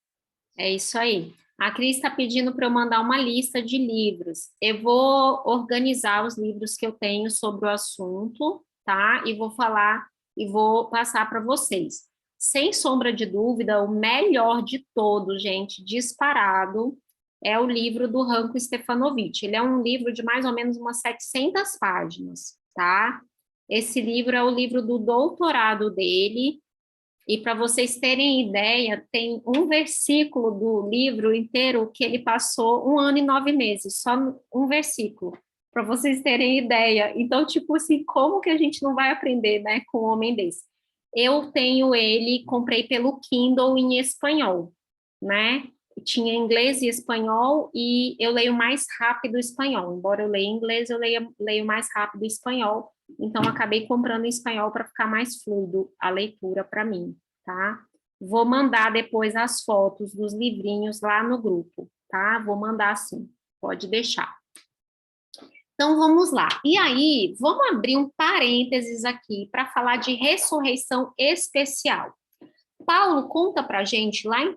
É isso aí. A Cris está pedindo para eu mandar uma lista de livros. Eu vou organizar os livros que eu tenho sobre o assunto, tá? E vou falar e vou passar para vocês. Sem sombra de dúvida, o melhor de todos, gente, disparado, é o livro do Ranko Stefanovic. Ele é um livro de mais ou menos umas 700 páginas, tá? Esse livro é o livro do doutorado dele. E para vocês terem ideia, tem um versículo do livro inteiro que ele passou 1 ano e 9 meses, só um versículo, para vocês terem ideia. Então, tipo assim, como que a gente não vai aprender, né, com um homem desse? Eu tenho ele, comprei pelo Kindle em espanhol, né? Tinha inglês e espanhol, e eu leio mais rápido espanhol. Embora eu leia inglês, eu leio mais rápido espanhol. Então, acabei comprando em espanhol para ficar mais fluido a leitura para mim, tá? Vou mandar depois as fotos dos livrinhos lá no grupo, tá? Vou mandar sim, pode deixar. Então, vamos lá. E aí, vamos abrir um parênteses aqui para falar de ressurreição especial. Paulo conta para a gente, lá em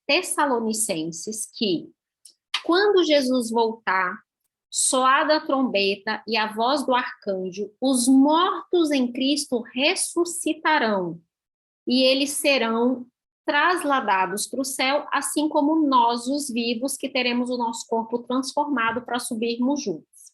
Tessalonicenses, que quando Jesus voltar, soada a trombeta e a voz do arcanjo, os mortos em Cristo ressuscitarão, e eles serão trasladados para o céu, assim como nós, os vivos, que teremos o nosso corpo transformado para subirmos juntos.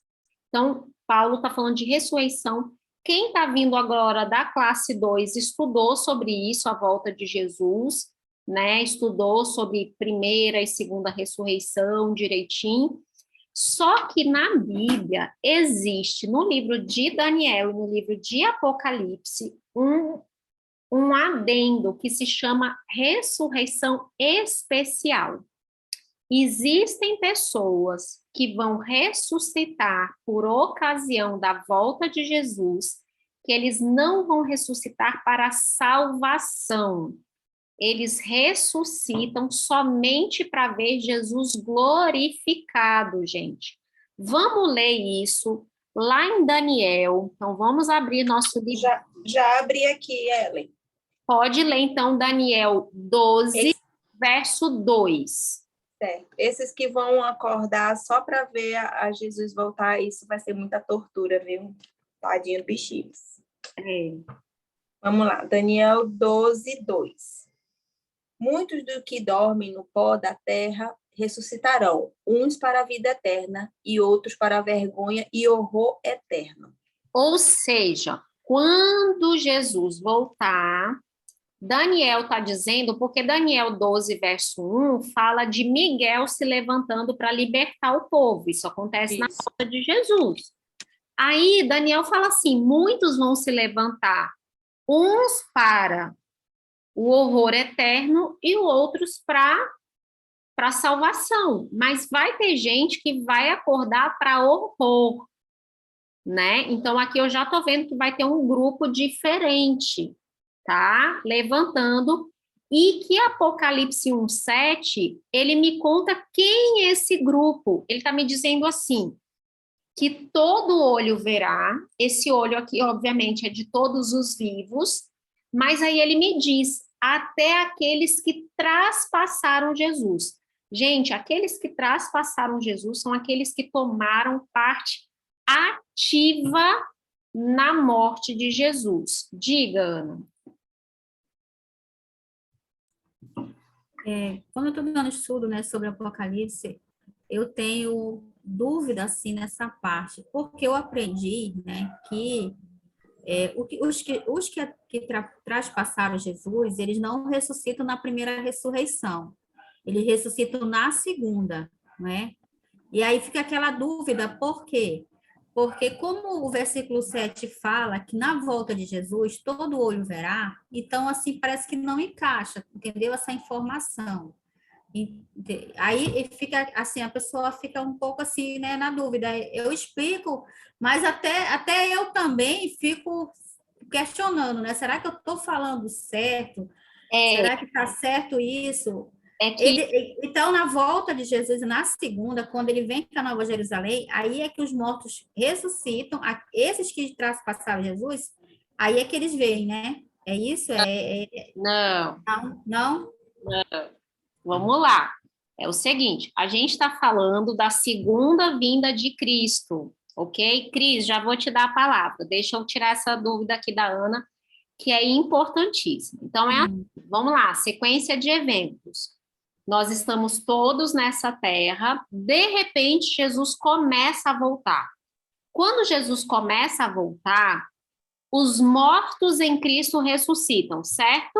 Então, Paulo está falando de ressurreição. Quem está vindo agora da classe 2 estudou sobre isso, a volta de Jesus, né? Estudou sobre primeira e segunda ressurreição direitinho. Só que na Bíblia existe, no livro de Daniel e no livro de Apocalipse, um adendo que se chama ressurreição especial. Existem pessoas que vão ressuscitar por ocasião da volta de Jesus, que eles não vão ressuscitar para a salvação. Eles ressuscitam somente para ver Jesus glorificado, gente. Vamos ler isso lá em Daniel. Então, vamos abrir nosso livro. Já abri aqui, Ellen. Pode ler, então, Daniel 12, verso 2. Certo. Esses que vão acordar só para ver a Jesus voltar, isso vai ser muita tortura, viu? Tadinho, bichinhos. Vamos lá, Daniel 12, 2. Muitos dos que dormem no pó da terra ressuscitarão, uns para a vida eterna e outros para a vergonha e horror eterno. Ou seja, quando Jesus voltar, Daniel está dizendo, porque Daniel 12, verso 1, fala de Miguel se levantando para libertar o povo. Isso acontece na volta de Jesus. Aí Daniel fala assim, muitos vão se levantar, uns para o horror eterno e outros para a salvação. Mas vai ter gente que vai acordar para horror, né? Então, aqui eu já estou vendo que vai ter um grupo diferente, tá? Levantando E que Apocalipse 1:7, ele me conta quem é esse grupo. Ele está me dizendo assim, que todo olho verá, esse olho aqui, obviamente, é de todos os vivos, mas aí ele me diz, até aqueles que traspassaram Jesus. Gente, aqueles que traspassaram Jesus são aqueles que tomaram parte ativa na morte de Jesus. Diga, Ana. Quando eu estou dando estudo, né, sobre Apocalipse, eu tenho dúvida, assim, nessa parte, porque eu aprendi, né, que os que traspassaram Jesus, eles não ressuscitam na primeira ressurreição, eles ressuscitam na segunda, né? E aí fica aquela dúvida, por quê? Porque como o versículo 7 fala que na volta de Jesus todo olho verá, então assim parece que não encaixa, entendeu? Essa informação. Aí fica assim, a pessoa fica um pouco assim, né, na dúvida. Eu explico, mas até eu também fico questionando, né? Será que eu estou falando certo? É, Será que está certo isso? é que Então, na volta de Jesus, na segunda, quando ele vem para Nova Jerusalém, aí é que os mortos ressuscitam, esses que traspassaram Jesus, aí é que eles veem, né? É isso? não. Não? Vamos lá. É o seguinte, a gente está falando da segunda vinda de Cristo, ok? Cris, já vou te dar a palavra. Deixa eu tirar essa dúvida aqui da Ana, que é importantíssima. Então, vamos lá, sequência de eventos. Nós estamos todos nessa terra, de repente, Jesus começa a voltar. Quando Jesus começa a voltar, os mortos em Cristo ressuscitam, certo?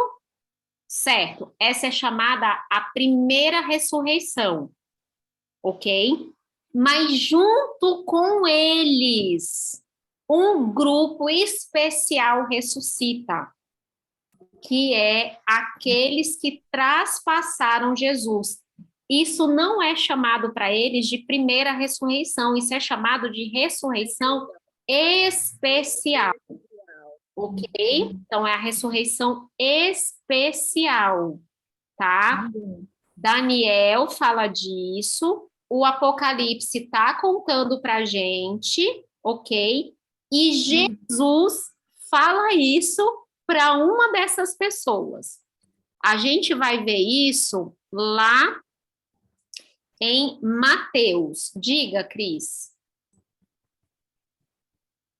Certo. Essa é chamada a primeira ressurreição, ok? Mas junto com eles, um grupo especial ressuscita, que é aqueles que traspassaram Jesus. Isso não é chamado para eles de primeira ressurreição, isso é chamado de ressurreição especial. Ok? Então, é a ressurreição especial, tá? Daniel fala disso, o Apocalipse está contando para a gente, ok? E Jesus fala isso para uma dessas pessoas. A gente vai ver isso lá em Mateus. Diga, Cris.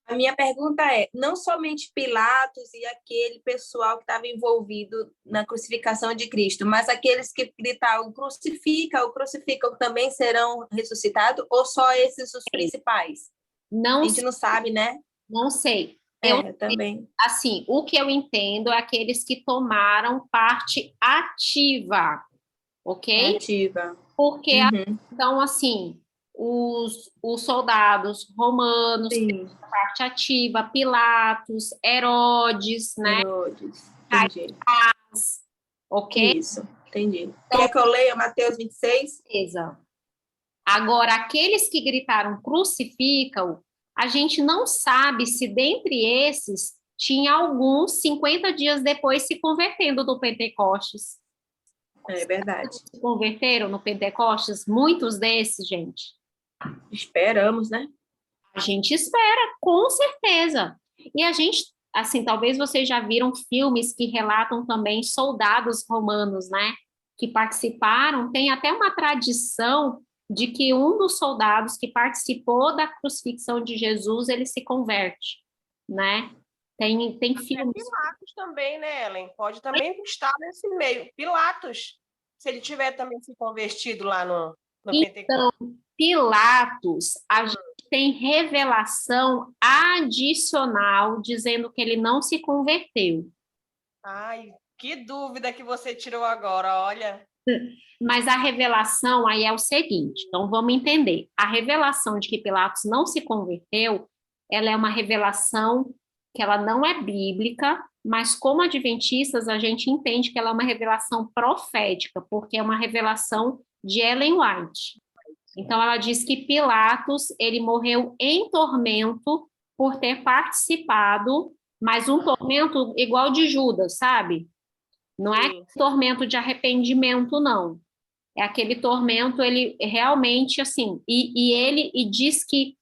A minha pergunta é, não somente Pilatos e aquele pessoal que estava envolvido na crucificação de Cristo, mas aqueles que gritavam o crucificam também serão ressuscitados, ou só esses os principais? Não, A gente não sabe, né? não sei. Eu também. Assim, o que eu entendo é aqueles que tomaram parte ativa, ok? Ativa. Porque, então, assim, os soldados romanos têm parte ativa, Pilatos, Herodes, né? Herodes. Entendi. Ok? Isso, entendi. Quer que eu leia Mateus 26? Beleza. Agora, aqueles que gritaram crucificam, a gente não sabe se dentre esses tinha alguns 50 dias depois se convertendo do Pentecostes. É verdade. Se converteram no Pentecostes, muitos desses, gente. Esperamos, né? A gente espera, com certeza. E a gente, assim, talvez vocês já viram filmes que relatam também soldados romanos, né? Que participaram, tem até uma tradição de que um dos soldados que participou da crucifixão de Jesus, ele se converte, né? Tem filmes. Pilatos também, né, Ellen? Pode também estar nesse meio. Pilatos, se ele tiver também se convertido lá no Pentecostes. Então, Pilatos, a gente tem revelação adicional dizendo que ele não se converteu. Ai, que dúvida que você tirou agora, olha. Mas a revelação aí é o seguinte, então vamos entender. A revelação de que Pilatos não se converteu, ela é uma revelação que ela não é bíblica, mas como adventistas a gente entende que ela é uma revelação profética, porque é uma revelação de Ellen White. Então ela diz que Pilatos, ele morreu em tormento por ter participado, mas um tormento igual de Judas, sabe? Não é Sim. tormento de arrependimento, não. É aquele tormento, ele realmente, assim, e diz que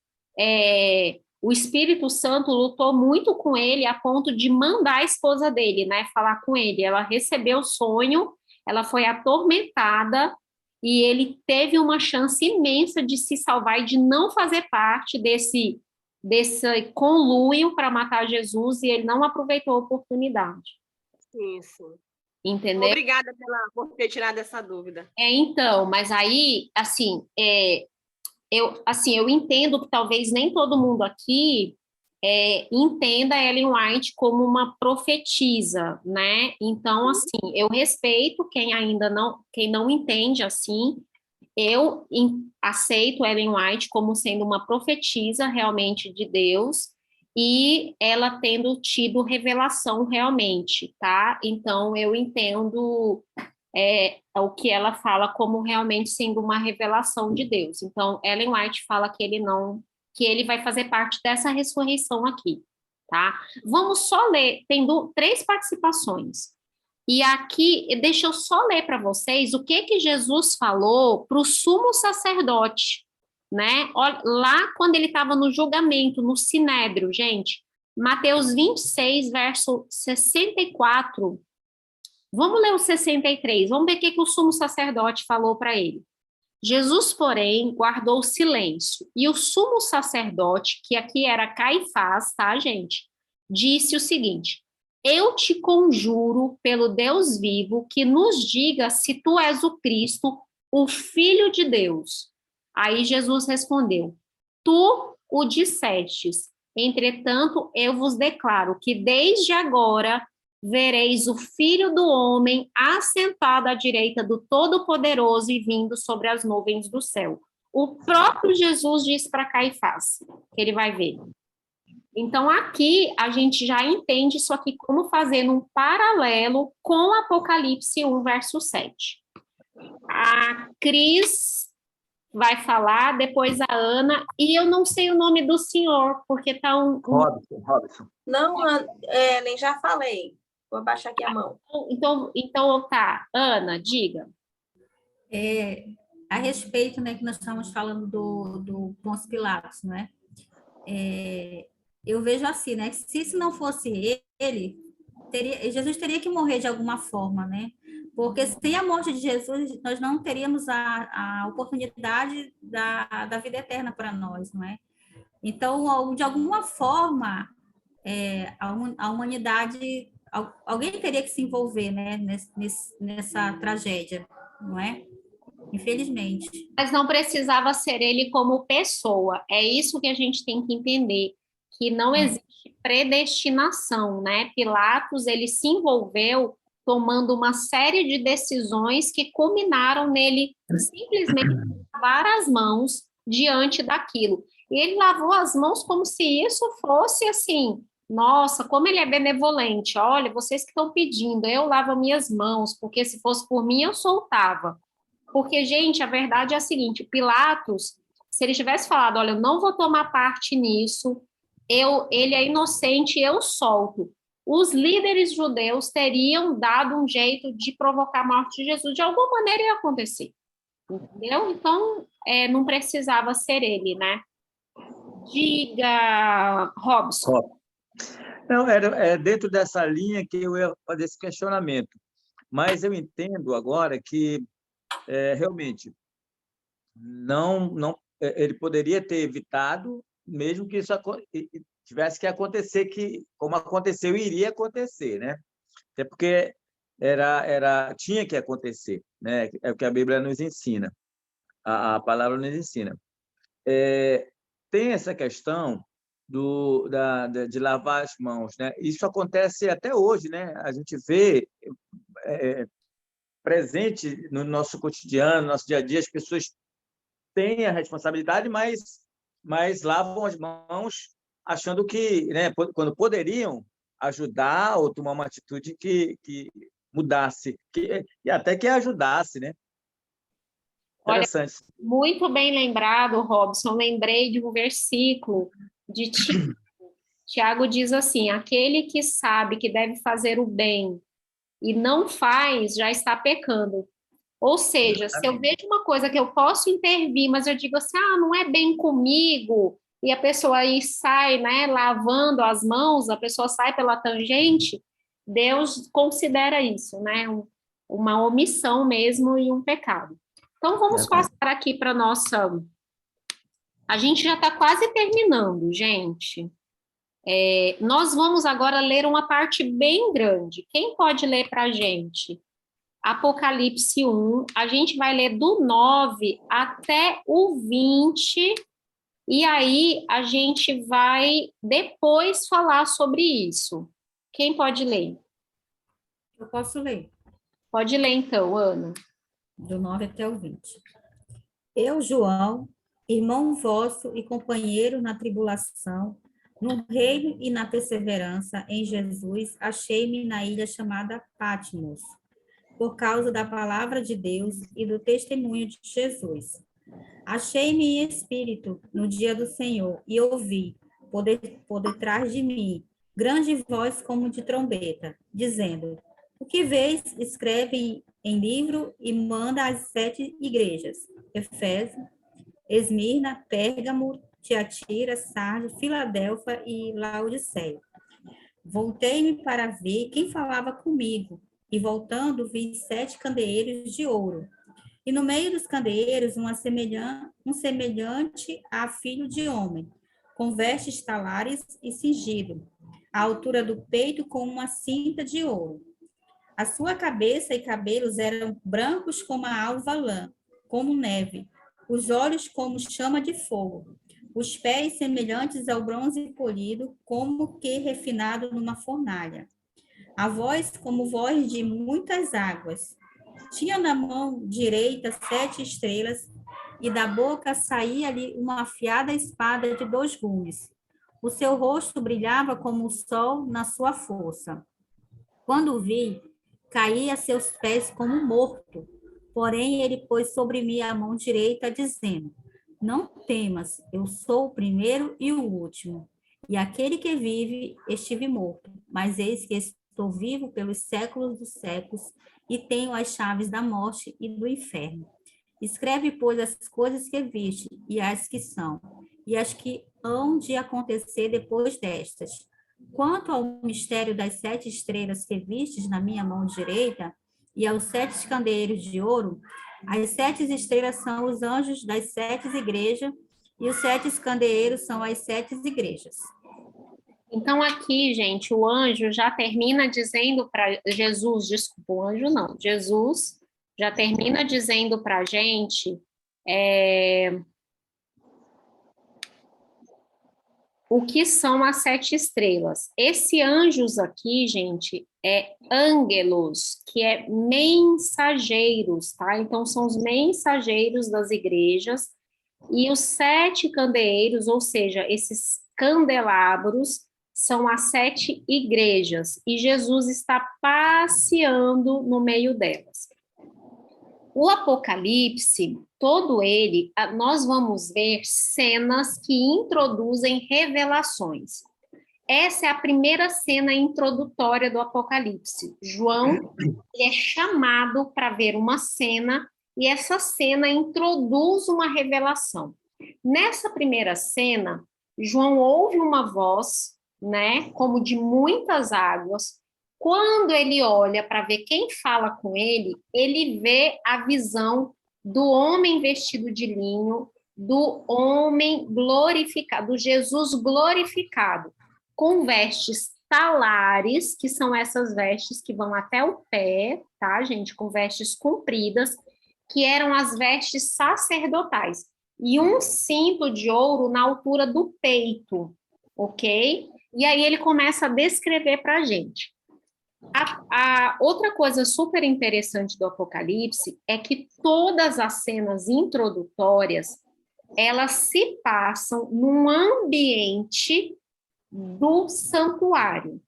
o Espírito Santo lutou muito com ele a ponto de mandar a esposa dele, né, falar com ele. Ela recebeu o sonho, ela foi atormentada, e ele teve uma chance imensa de se salvar e de não fazer parte desse conluio para matar Jesus, e ele não aproveitou a oportunidade. Sim, sim. Entendeu? Obrigada por ter tirado essa dúvida. Então, mas aí, assim, eu entendo que talvez nem todo mundo aqui entenda Ellen White como uma profetisa, né? Então, assim, eu respeito quem não entende assim. Eu aceito Ellen White como sendo uma profetisa realmente de Deus e ela tendo tido revelação realmente, tá? Então, eu entendo o que ela fala como realmente sendo uma revelação de Deus. Então, Ellen White fala que ele vai fazer parte dessa ressurreição aqui, tá? Vamos só ler, tem 3 participações. E aqui, deixa eu só ler para vocês o que Jesus falou para o sumo sacerdote, né? Olha, lá quando ele estava no julgamento, no Sinédrio, gente, Mateus 26, verso 64. Vamos ler o 63, vamos ver o que o sumo sacerdote falou para ele. Jesus, porém, guardou silêncio, e o sumo sacerdote, que aqui era Caifás, tá, gente? Disse o seguinte: eu te conjuro pelo Deus vivo que nos diga se tu és o Cristo, o Filho de Deus. Aí Jesus respondeu: tu o dissestes. Entretanto, eu vos declaro que desde agora vereis o Filho do Homem assentado à direita do Todo-Poderoso e vindo sobre as nuvens do céu. O próprio Jesus disse para Caifás, que ele vai ver. Então, aqui, a gente já entende isso aqui como fazendo um paralelo com Apocalipse 1, verso 7. A Cris vai falar, depois a Ana, e eu não sei o nome do senhor, porque está Robson. Não, Ellen, já falei. Vou abaixar aqui a mão. Então tá. Ana, diga. A respeito, né, que nós estamos falando do Pôncio Pilatos, né? Eu vejo assim, né? Se isso não fosse ele, Jesus teria que morrer de alguma forma, né? Porque sem a morte de Jesus, nós não teríamos a oportunidade da vida eterna para nós, não é? Então, de alguma forma, a humanidade, alguém teria que se envolver, né, nessa tragédia, não é? Infelizmente. Mas não precisava ser ele como pessoa. É isso que a gente tem que entender, que não existe predestinação, né? Pilatos, ele se envolveu tomando uma série de decisões que culminaram nele simplesmente lavar as mãos diante daquilo. E ele lavou as mãos como se isso fosse assim, nossa, como ele é benevolente. Olha, vocês que estão pedindo, eu lavo minhas mãos, porque se fosse por mim, eu soltava. Porque, gente, a verdade é a seguinte, Pilatos, se ele tivesse falado, olha, eu não vou tomar parte nisso, ele é inocente, eu solto. Os líderes judeus teriam dado um jeito de provocar a morte de Jesus, de alguma maneira ia acontecer, entendeu? Então, não precisava ser ele, né? Diga, Robson. Não, dentro dessa linha que eu ia fazer esse questionamento, mas eu entendo agora que realmente não ele poderia ter evitado, mesmo que isso tivesse que acontecer, que como aconteceu iria acontecer, né? Até porque tinha que acontecer, né? É o que a Bíblia nos ensina, a palavra nos ensina. Tem essa questão de lavar as mãos, né? Isso acontece até hoje, né? A gente vê presente no nosso cotidiano, no nosso dia a dia, as pessoas têm a responsabilidade, mas lavam as mãos achando que, né, quando poderiam ajudar ou tomar uma atitude que mudasse, e até que ajudasse, né? Interessante. Olha, muito bem lembrado, Robson. Lembrei de um versículo de Tiago. Tiago diz assim: aquele que sabe que deve fazer o bem e não faz, já está pecando. Ou seja, se eu vejo uma coisa que eu posso intervir, mas eu digo assim, não é bem comigo, e a pessoa aí sai, né, lavando as mãos, a pessoa sai pela tangente, Deus considera isso, né, uma omissão mesmo e um pecado. Então, vamos passar aqui para nossa... A gente já está quase terminando, gente. Nós vamos agora ler uma parte bem grande. Quem pode ler para a gente? Apocalipse 1, a gente vai ler do 9 até o 20, e aí a gente vai depois falar sobre isso. Quem pode ler? Eu posso ler. Pode ler então, Ana. Do 9 até o 20. Eu, João, irmão vosso e companheiro na tribulação, no reino e na perseverança em Jesus, achei-me na ilha chamada Patmos, por causa da palavra de Deus e do testemunho de Jesus. Achei-me em espírito no dia do Senhor e ouvi, por detrás de mim, grande voz como de trombeta, dizendo: o que vês, escreve em livro e manda às 7 igrejas: Efésio, Esmirna, Pérgamo, Tiatira, Sardes, Filadélfia e Laodiceia. Voltei-me para ver quem falava comigo, e voltando vi 7 candeeiros de ouro. E no meio dos candeeiros um semelhante a filho de homem, com vestes talares e cingido, à altura do peito com uma cinta de ouro. A sua cabeça e cabelos eram brancos como a alva lã, como neve, os olhos como chama de fogo, os pés semelhantes ao bronze polido, como que refinado numa fornalha. A voz como voz de muitas águas. Tinha na mão direita 7 estrelas, e da boca saía-lhe uma afiada espada de 2 gumes. O seu rosto brilhava como o sol na sua força. Quando o vi, caí a seus pés como morto. Porém, ele pôs sobre mim a mão direita, dizendo: não temas, eu sou o primeiro e o último. E aquele que vive, estive morto, mas eis que estou vivo pelos séculos dos séculos, e tenho as chaves da morte e do inferno. Escreve, pois, as coisas que viste, e as que são, e as que hão de acontecer depois destas. Quanto ao mistério das 7 estrelas que vistes na minha mão direita, e aos 7 candeeiros de ouro, as 7 estrelas são os anjos das 7 igrejas, e os 7 candeeiros são as 7 igrejas. Então, aqui, gente, o anjo já termina dizendo para Jesus, desculpa, o anjo não, Jesus já termina dizendo para a gente o que são as 7 estrelas. Esse anjos aqui, gente, é ângelos, que é mensageiros, tá? Então, são os mensageiros das igrejas, e os 7 candeeiros, ou seja, esses candelabros, são as 7 igrejas, e Jesus está passeando no meio delas. O Apocalipse, todo ele, nós vamos ver cenas que introduzem revelações. Essa é a primeira cena introdutória do Apocalipse. João é chamado para ver uma cena, e essa cena introduz uma revelação. Nessa primeira cena, João ouve uma voz, né, como de muitas águas. Quando ele olha para ver quem fala com ele vê a visão do homem vestido de linho, do homem glorificado, do Jesus glorificado, com vestes talares, que são essas vestes que vão até o pé, tá, gente? Com vestes compridas, que eram as vestes sacerdotais, e um cinto de ouro na altura do peito, ok? E aí ele começa a descrever para a gente. A outra coisa super interessante do Apocalipse é que todas as cenas introdutórias, elas se passam num ambiente do santuário.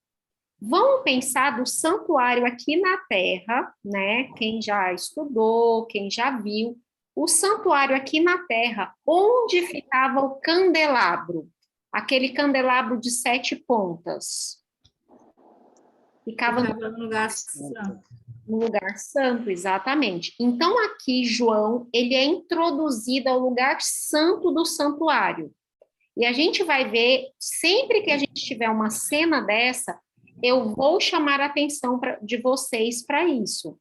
Vamos pensar do santuário aqui na Terra, né? Quem já estudou, quem já viu, o santuário aqui na Terra, onde ficava o candelabro, aquele candelabro de 7 pontas. Ficava no lugar santo. no lugar santo, exatamente. Então, aqui, João, ele é introduzido ao lugar santo do santuário. E a gente vai ver, sempre que a gente tiver uma cena dessa, eu vou chamar a atenção de vocês para isso.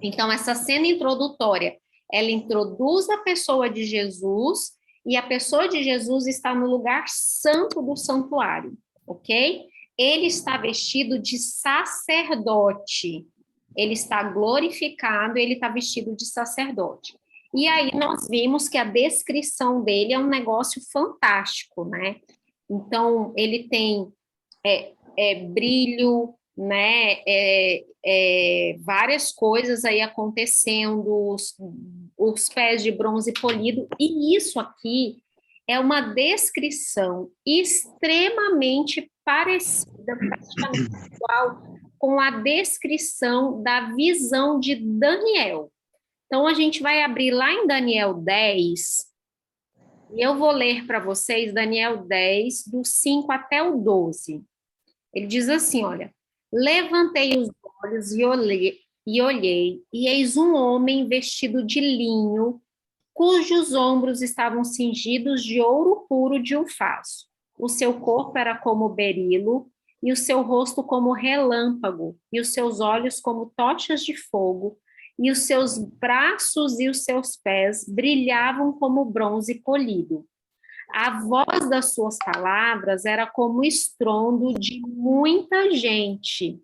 Então, essa cena introdutória, ela introduz a pessoa de Jesus, e a pessoa de Jesus está no lugar santo do santuário, ok? Ele está vestido de sacerdote, ele está glorificado, ele está vestido de sacerdote. E aí nós vimos que a descrição dele é um negócio fantástico, né? Então, ele tem brilho, né? Várias coisas aí acontecendo, os pés de bronze polido, e isso aqui é uma descrição extremamente parecida, praticamente igual, com a descrição da visão de Daniel. Então, a gente vai abrir lá em Daniel 10, e eu vou ler para vocês Daniel 10, do 5 até o 12. Ele diz assim, olha, levantei os olhos e olhei, e eis um homem vestido de linho, cujos ombros estavam cingidos de ouro puro de Ufazo. O seu corpo era como berilo, e o seu rosto como relâmpago, e os seus olhos como tochas de fogo, e os seus braços e os seus pés brilhavam como bronze polido. A voz das suas palavras era como o estrondo de muita gente.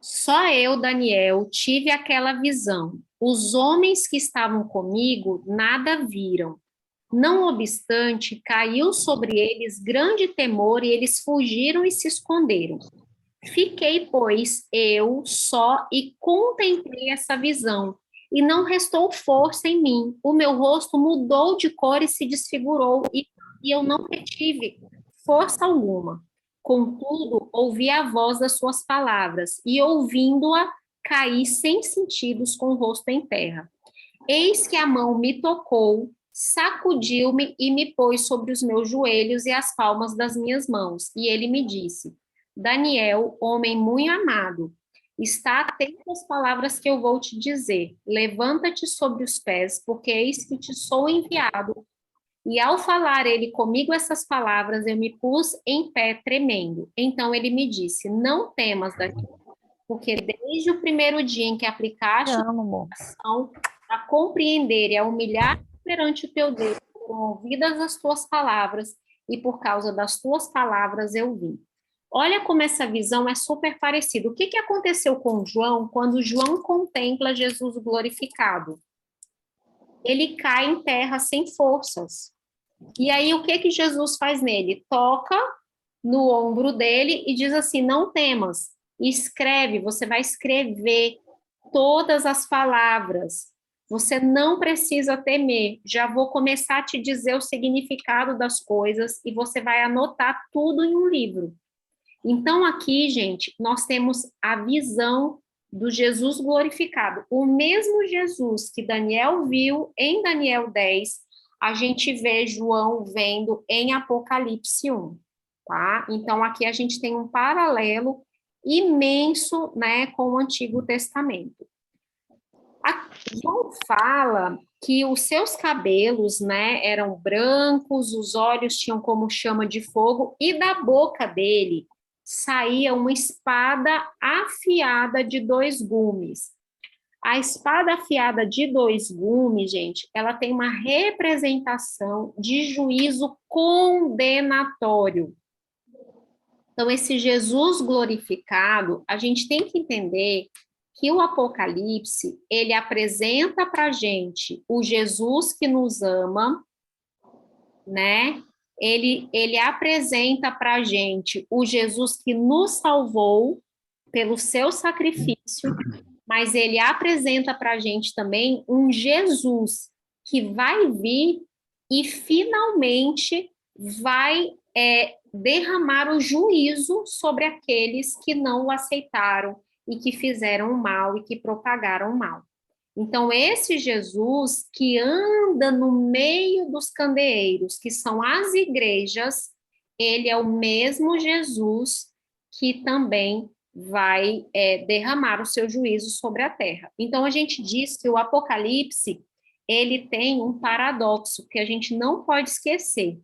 Só eu, Daniel, tive aquela visão. Os homens que estavam comigo nada viram. Não obstante, caiu sobre eles grande temor e eles fugiram e se esconderam. Fiquei, pois, eu só e contemplei essa visão, e não restou força em mim. O meu rosto mudou de cor e se desfigurou, e eu não retive força alguma. Contudo, ouvi a voz das suas palavras, e ouvindo-a, caí sem sentidos com o rosto em terra. Eis que a mão me tocou, sacudiu-me e me pôs sobre os meus joelhos e as palmas das minhas mãos. E ele me disse, Daniel, homem muito amado, está atento às palavras que eu vou te dizer. Levanta-te sobre os pés, porque eis que te sou enviado. E ao falar ele comigo essas palavras, eu me pus em pé tremendo. Então ele me disse, não temas, Daniel, porque desde o primeiro dia em que aplicaste a ação a compreender e a humilhar perante o teu Deus, foram ouvidas as tuas palavras, e por causa das tuas palavras eu vim. Olha como essa visão é super parecida. O que aconteceu com João quando João contempla Jesus glorificado? Ele cai em terra sem forças. E aí, o que Jesus faz nele? Toca no ombro dele e diz assim, não temas, escreve, você vai escrever todas as palavras. Você não precisa temer, já vou começar a te dizer o significado das coisas e você vai anotar tudo em um livro. Então, aqui, gente, nós temos a visão do Jesus glorificado. O mesmo Jesus que Daniel viu em Daniel 10, a gente vê João vendo em Apocalipse 1, tá? Então, aqui a gente tem um paralelo imenso, né, com o Antigo Testamento. João fala que os seus cabelos, né, eram brancos, os olhos tinham como chama de fogo, e da boca dele saía uma espada afiada de 2 gumes. A espada afiada de 2 gumes, gente, ela tem uma representação de juízo condenatório. Então, esse Jesus glorificado, a gente tem que entender que o Apocalipse, ele apresenta para a gente o Jesus que nos ama, né? Ele apresenta para a gente o Jesus que nos salvou pelo seu sacrifício, mas ele apresenta para a gente também um Jesus que vai vir e finalmente vai derramar o juízo sobre aqueles que não o aceitaram e que fizeram o mal e que propagaram o mal. Então, esse Jesus que anda no meio dos candeeiros, que são as igrejas, ele é o mesmo Jesus que também vai derramar o seu juízo sobre a terra. Então, a gente diz que o Apocalipse, ele tem um paradoxo que a gente não pode esquecer,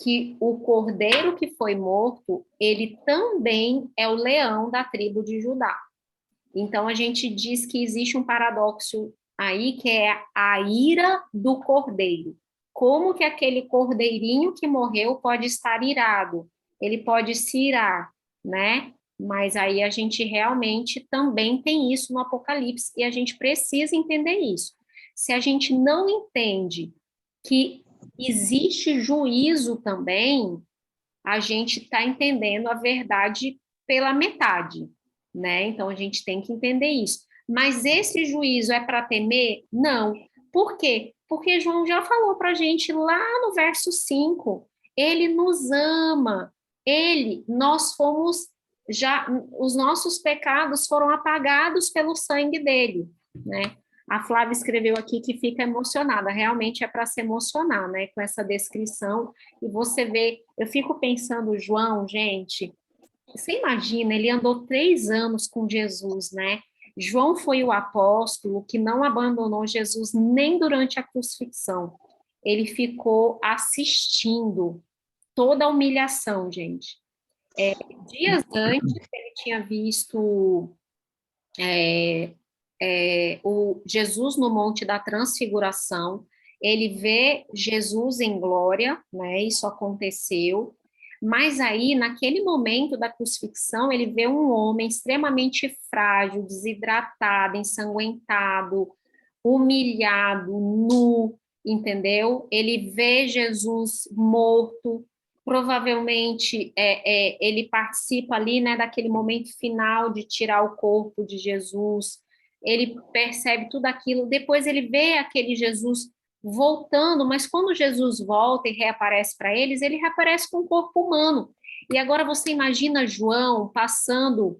que o cordeiro que foi morto, ele também é o leão da tribo de Judá. Então, a gente diz que existe um paradoxo aí, que é a ira do cordeiro. Como que aquele cordeirinho que morreu pode estar irado? Ele pode se irar, né? Mas aí a gente realmente também tem isso no Apocalipse, e a gente precisa entender isso. Se a gente não entende que existe juízo também, a gente está entendendo a verdade pela metade, né? Então, a gente tem que entender isso. Mas esse juízo é para temer? Não. Por quê? Porque João já falou para a gente lá no verso 5, ele nos ama, nós fomos, os nossos pecados foram apagados pelo sangue dele, né? A Flávia escreveu aqui que fica emocionada, realmente é para se emocionar, né, com essa descrição, e você vê, eu fico pensando, João, gente, você imagina, ele andou 3 anos com Jesus, né? João foi o apóstolo que não abandonou Jesus nem durante a crucifixão, ele ficou assistindo toda a humilhação, gente. Dias antes, ele tinha visto o Jesus no Monte da Transfiguração, ele vê Jesus em glória, né? Isso aconteceu, mas aí, naquele momento da crucifixão, ele vê um homem extremamente frágil, desidratado, ensanguentado, humilhado, nu, entendeu? Ele vê Jesus morto, provavelmente ele participa ali, né, daquele momento final de tirar o corpo de Jesus, ele percebe tudo aquilo, depois ele vê aquele Jesus voltando, mas quando Jesus volta e reaparece para eles, ele reaparece com um corpo humano. E agora você imagina João passando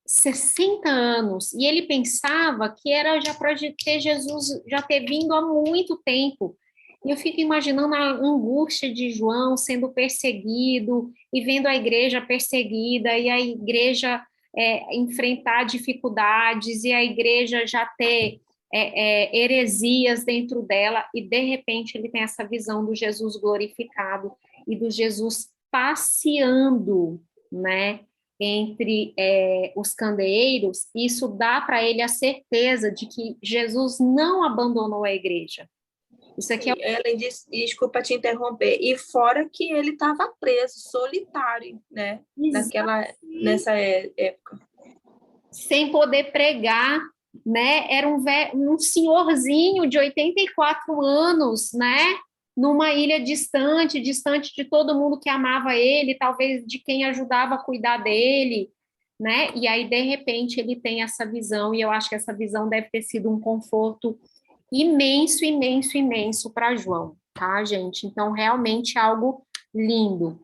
60 anos, e ele pensava que era já para ter Jesus, já ter vindo há muito tempo. E eu fico imaginando a angústia de João sendo perseguido, e vendo a igreja perseguida, e a igreja enfrentar dificuldades, e a igreja já ter heresias dentro dela, e de repente ele tem essa visão do Jesus glorificado, e do Jesus passeando, né, entre os candeeiros. Isso dá para ele a certeza de que Jesus não abandonou a igreja. Isso aqui Ellen disse, desculpa te interromper, e fora que ele estava preso, solitário, né? Nessa época. Sem poder pregar, né? Era um senhorzinho de 84 anos, né? Numa ilha distante de todo mundo que amava ele, talvez de quem ajudava a cuidar dele, né? E aí, de repente, ele tem essa visão, e eu acho que essa visão deve ter sido um conforto imenso, imenso, imenso para João, tá, gente? Então, realmente algo lindo.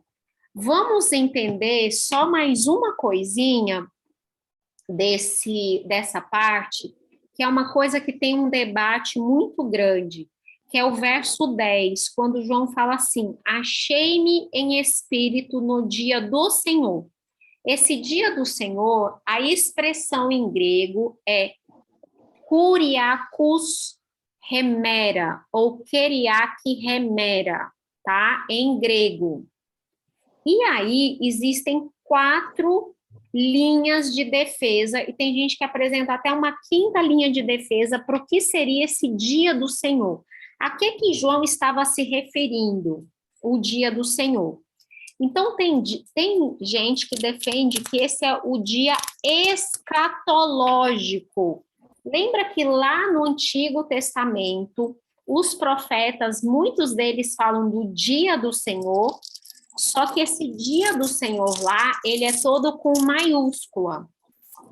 Vamos entender só mais uma coisinha dessa parte, que é uma coisa que tem um debate muito grande, que é o verso 10, quando João fala assim: achei-me em espírito no dia do Senhor. Esse dia do Senhor, a expressão em grego é kuriakos remera, ou keriaki remera, tá? Em grego. E aí, existem 4 linhas de defesa, e tem gente que apresenta até uma 5ª linha de defesa para o que seria esse dia do Senhor. A que João estava se referindo, o dia do Senhor? Então, tem gente que defende que esse é o dia escatológico. Lembra que lá no Antigo Testamento, os profetas, muitos deles falam do dia do Senhor, só que esse dia do Senhor lá, ele é todo com maiúscula,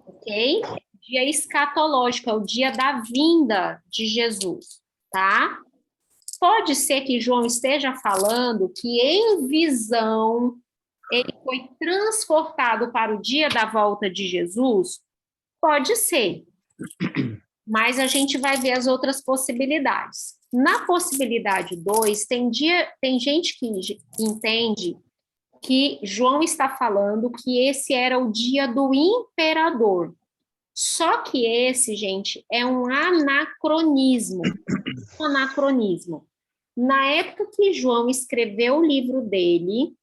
ok? Dia escatológico, é o dia da vinda de Jesus, tá? Pode ser que João esteja falando que em visão ele foi transportado para o dia da volta de Jesus? Pode ser, mas a gente vai ver as outras possibilidades. Na possibilidade 2, tem gente que entende que João está falando que esse era o dia do imperador. Só que esse, gente, é um anacronismo. Na época que João escreveu o livro dele,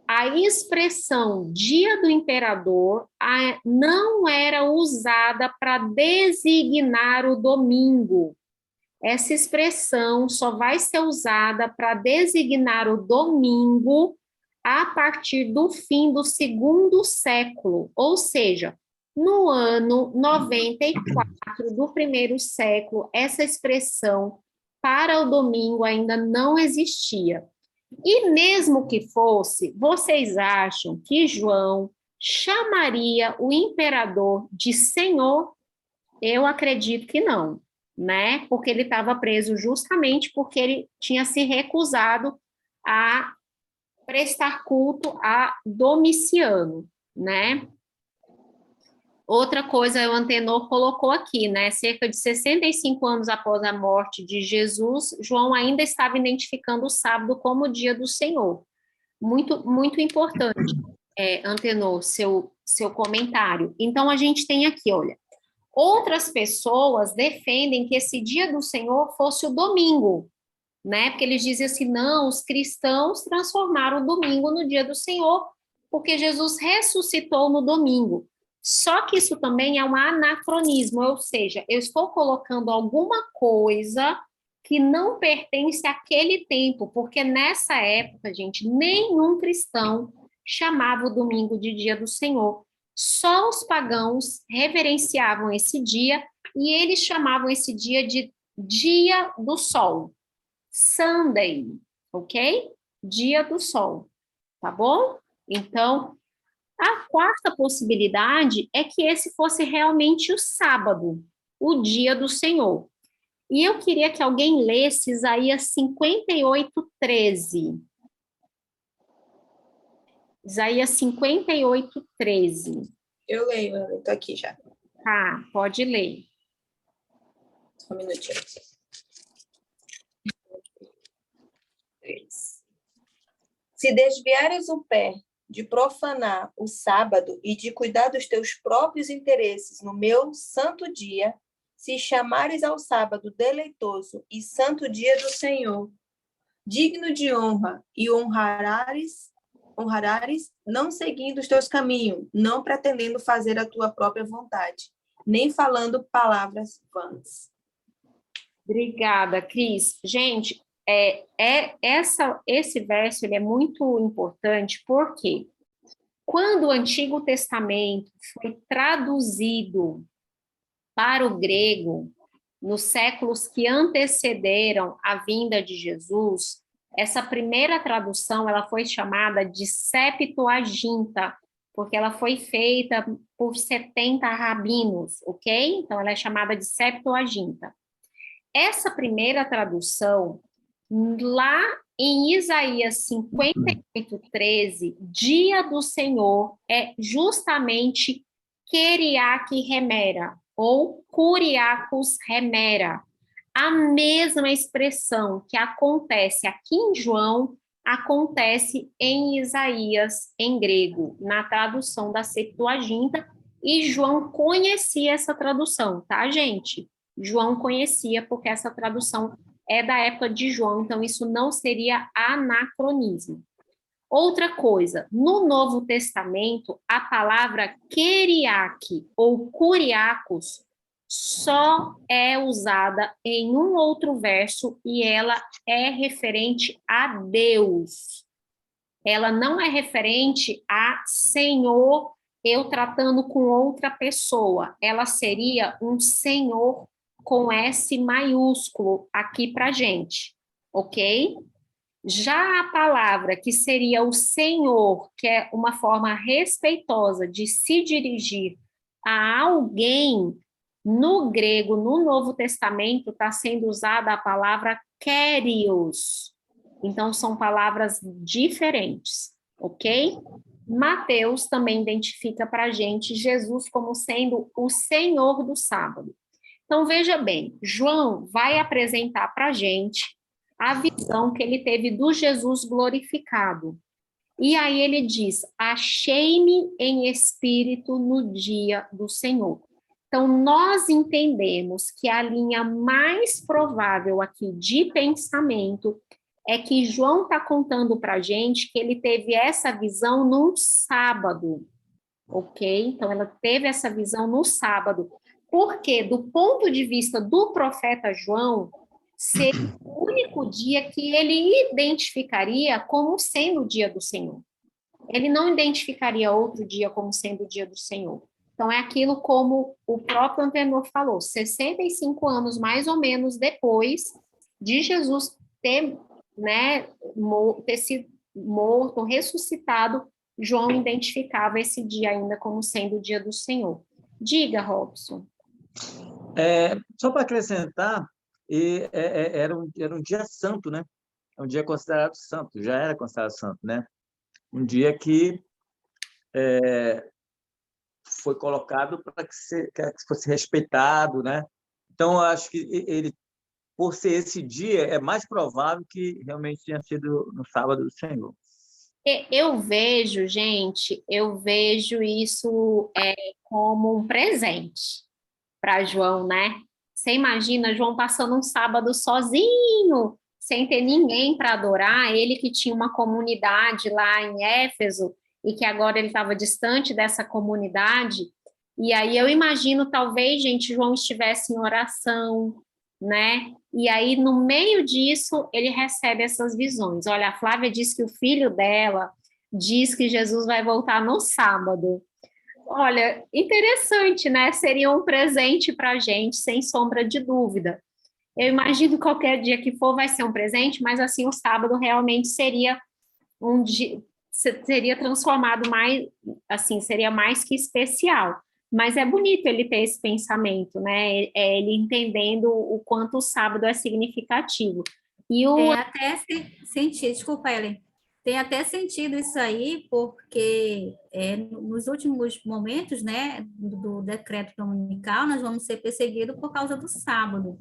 a expressão dia do imperador não era usada para designar o domingo. Essa expressão só vai ser usada para designar o domingo a partir do fim do 2º século, ou seja, no ano 94 do 1º século, essa expressão para o domingo ainda não existia. E mesmo que fosse, vocês acham que João chamaria o imperador de senhor? Eu acredito que não, né? Porque ele estava preso justamente porque ele tinha se recusado a prestar culto a Domiciano, né? Outra coisa, o Antenor colocou aqui, né? Cerca de 65 anos após a morte de Jesus, João ainda estava identificando o sábado como o dia do Senhor. Muito, muito importante, Antenor, seu comentário. Então, a gente tem aqui, olha, outras pessoas defendem que esse dia do Senhor fosse o domingo, né? Porque eles dizem assim, não, os cristãos transformaram o domingo no dia do Senhor, porque Jesus ressuscitou no domingo. Só que isso também é um anacronismo, ou seja, eu estou colocando alguma coisa que não pertence àquele tempo, porque nessa época, gente, nenhum cristão chamava o domingo de dia do Senhor. Só os pagãos reverenciavam esse dia e eles chamavam esse dia de dia do sol. Sunday, ok? Dia do sol, tá bom? Então, a quarta possibilidade é que esse fosse realmente o sábado, o dia do Senhor. E eu queria que alguém lesse Isaías 58:13. Isaías 58:13. Eu leio, eu estou aqui já. Tá, pode ler. Só um minutinho. Se desviares o pé de profanar o sábado e de cuidar dos teus próprios interesses no meu santo dia, se chamares ao sábado deleitoso e santo dia do Senhor, digno de honra, e honrares, não seguindo os teus caminhos, não pretendendo fazer a tua própria vontade, nem falando palavras vãs. Obrigada, Cris. Gente, esse verso ele é muito importante porque quando o Antigo Testamento foi traduzido para o grego, nos séculos que antecederam a vinda de Jesus, essa primeira tradução ela foi chamada de Septuaginta, porque ela foi feita por 70 rabinos, ok? Então, ela é chamada de Septuaginta. Essa primeira tradução, lá em Isaías 58:13, dia do Senhor é justamente Keriak Remera, ou Kuriakos Remera. A mesma expressão que acontece aqui em João, acontece em Isaías, em grego, na tradução da Septuaginta, e João conhecia essa tradução, tá, gente? João conhecia, porque essa tradução é da época de João, então isso não seria anacronismo. Outra coisa, no Novo Testamento, a palavra Keriak ou Kuriakos só é usada em um outro verso e ela é referente a Deus. Ela não é referente a Senhor, eu tratando com outra pessoa. Ela seria um Senhor com S maiúsculo aqui para gente, ok? Já a palavra que seria o Senhor, que é uma forma respeitosa de se dirigir a alguém, no grego, no Novo Testamento, está sendo usada a palavra Kyrios. Então, são palavras diferentes, ok? Mateus também identifica para a gente Jesus como sendo o Senhor do sábado. Então, veja bem, João vai apresentar para a gente a visão que ele teve do Jesus glorificado. E aí ele diz, achei-me em espírito no dia do Senhor. Então, nós entendemos que a linha mais provável aqui de pensamento é que João está contando para a gente que ele teve essa visão num sábado, ok? Então, ela teve essa visão no sábado, porque, do ponto de vista do profeta João, seria o único dia que ele identificaria como sendo o dia do Senhor. Ele não identificaria outro dia como sendo o dia do Senhor. Então, é aquilo como o próprio Antenor falou, 65 anos, mais ou menos, depois de Jesus ter, né, ter sido morto, ressuscitado, João identificava esse dia ainda como sendo o dia do Senhor. Diga, Robson. Só para acrescentar, era um dia santo, né? É um dia considerado santo, já era considerado santo, né? Um dia que foi colocado para que fosse respeitado, né? Então, acho que ele, por ser esse dia, é mais provável que realmente tenha sido no sábado do Senhor. Eu vejo, gente, isso como um presente para João, né? Você imagina João passando um sábado sozinho, sem ter ninguém para adorar, ele que tinha uma comunidade lá em Éfeso e que agora ele estava distante dessa comunidade. E aí eu imagino, talvez, gente, João estivesse em oração, né? E aí, no meio disso, ele recebe essas visões. Olha, a Flávia disse que o filho dela diz que Jesus vai voltar no sábado. Olha, interessante, né? Seria um presente para a gente, sem sombra de dúvida. Eu imagino que qualquer dia que for vai ser um presente, mas assim, o sábado realmente seria um dia, seria transformado mais, assim, seria mais que especial. Mas é bonito ele ter esse pensamento, né? Ele entendendo o quanto o sábado é significativo. E o... Tem até sentido, desculpa, Ellen. Tem até sentido isso aí, porque nos últimos momentos, né, do decreto dominical, nós vamos ser perseguidos por causa do sábado.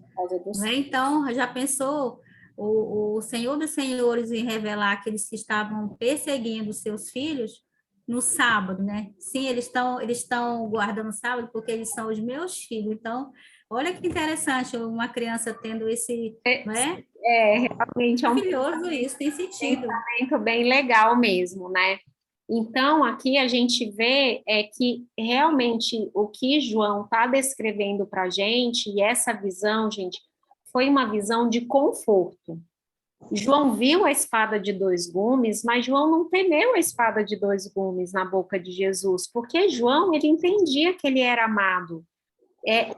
Né? Então, já pensou o Senhor dos Senhores em revelar que eles estavam perseguindo seus filhos no sábado, né? Sim, eles estão guardando o sábado porque eles são os meus filhos. Então, olha que interessante uma criança tendo esse, né? Realmente é um Maravilhoso isso, tem sentido. pensamento bem legal mesmo, né? Então, aqui a gente vê que realmente o que João está descrevendo para a gente, e essa visão, gente, foi uma visão de conforto. João viu a espada de dois gumes, mas João não temeu a espada de dois gumes na boca de Jesus, porque João, ele entendia que ele era amado.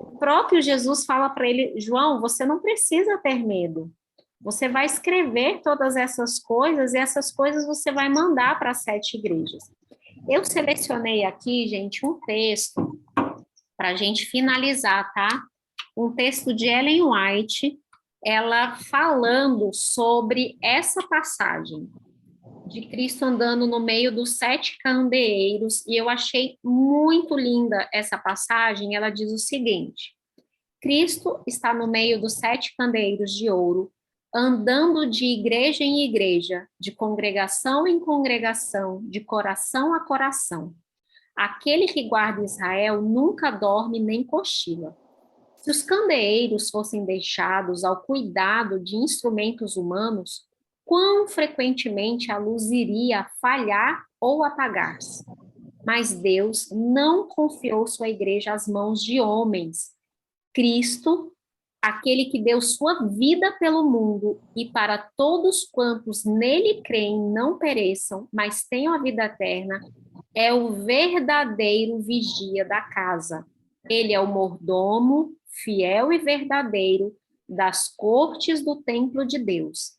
O próprio Jesus fala para ele, João, você não precisa ter medo. Você vai escrever todas essas coisas e essas coisas você vai mandar para as 7 igrejas. Eu selecionei aqui, gente, um texto para a gente finalizar, tá? Um texto de Ellen White, ela falando sobre essa passagem de Cristo andando no meio dos 7 candeeiros, e eu achei muito linda essa passagem. Ela diz o seguinte: Cristo está no meio dos 7 candeeiros de ouro, andando de igreja em igreja, de congregação em congregação, de coração a coração. Aquele que guarda Israel nunca dorme nem cochila. Se os candeeiros fossem deixados ao cuidado de instrumentos humanos, quão frequentemente a luz iria falhar ou apagar-se? Mas Deus não confiou sua igreja às mãos de homens. Cristo, aquele que deu sua vida pelo mundo e para todos quantos nele creem não pereçam, mas tenham a vida eterna, é o verdadeiro vigia da casa. Ele é o mordomo, fiel e verdadeiro, das cortes do templo de Deus.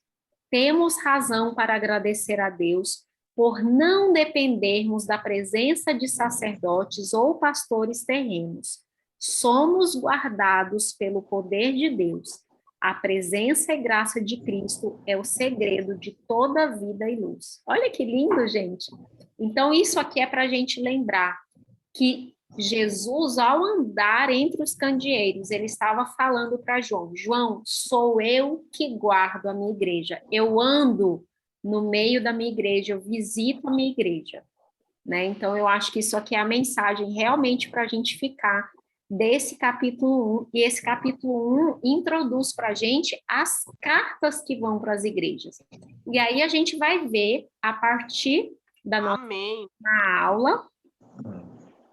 Temos razão para agradecer a Deus por não dependermos da presença de sacerdotes ou pastores terrenos. Somos guardados pelo poder de Deus. A presença e graça de Cristo é o segredo de toda vida e luz. Olha que lindo, gente. Então, isso aqui é para a gente lembrar que Jesus, ao andar entre os candeeiros, ele estava falando para João: João, sou eu que guardo a minha igreja. Eu ando no meio da minha igreja, eu visito a minha igreja. Né? Então, eu acho que isso aqui é a mensagem realmente para a gente ficar desse capítulo 1, e esse capítulo 1 introduz para a gente as cartas que vão para as igrejas. E aí a gente vai ver, a partir da nossa aula,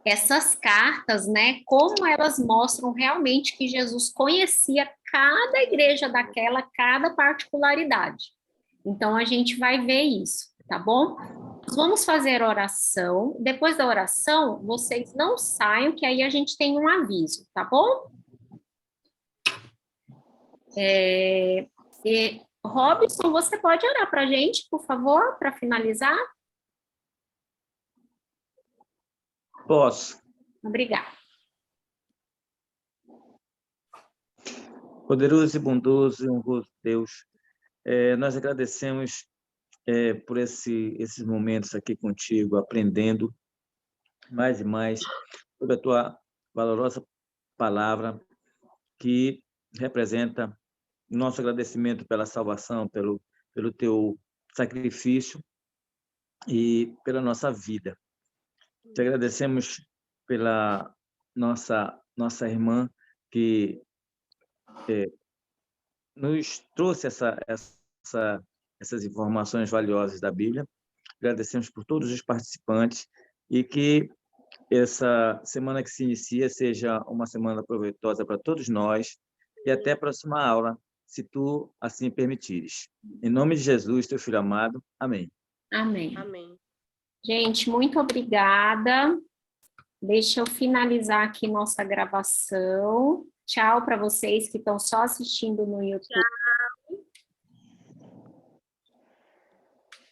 essas cartas, né, como elas mostram realmente que Jesus conhecia cada igreja daquela, cada particularidade. Então, a gente vai ver isso, tá bom? Nós vamos fazer oração. Depois da oração, vocês não saiam, que aí a gente tem um aviso, tá bom? Robson, você pode orar para a gente, por favor, para finalizar? Posso. Obrigada. Poderoso e bondoso e honroso Deus, nós agradecemos por esses momentos aqui contigo, aprendendo mais e mais sobre a tua valorosa palavra, que representa nosso agradecimento pela salvação, pelo teu sacrifício e pela nossa vida. Te agradecemos pela nossa irmã que nos trouxe essas informações valiosas da Bíblia. Agradecemos por todos os participantes e que essa semana que se inicia seja uma semana proveitosa para todos nós e até a próxima aula, se tu assim permitires. Em nome de Jesus, teu filho amado. Amém. Amém. Amém. Gente, muito obrigada. Deixa eu finalizar aqui nossa gravação. Tchau para vocês que estão só assistindo no YouTube.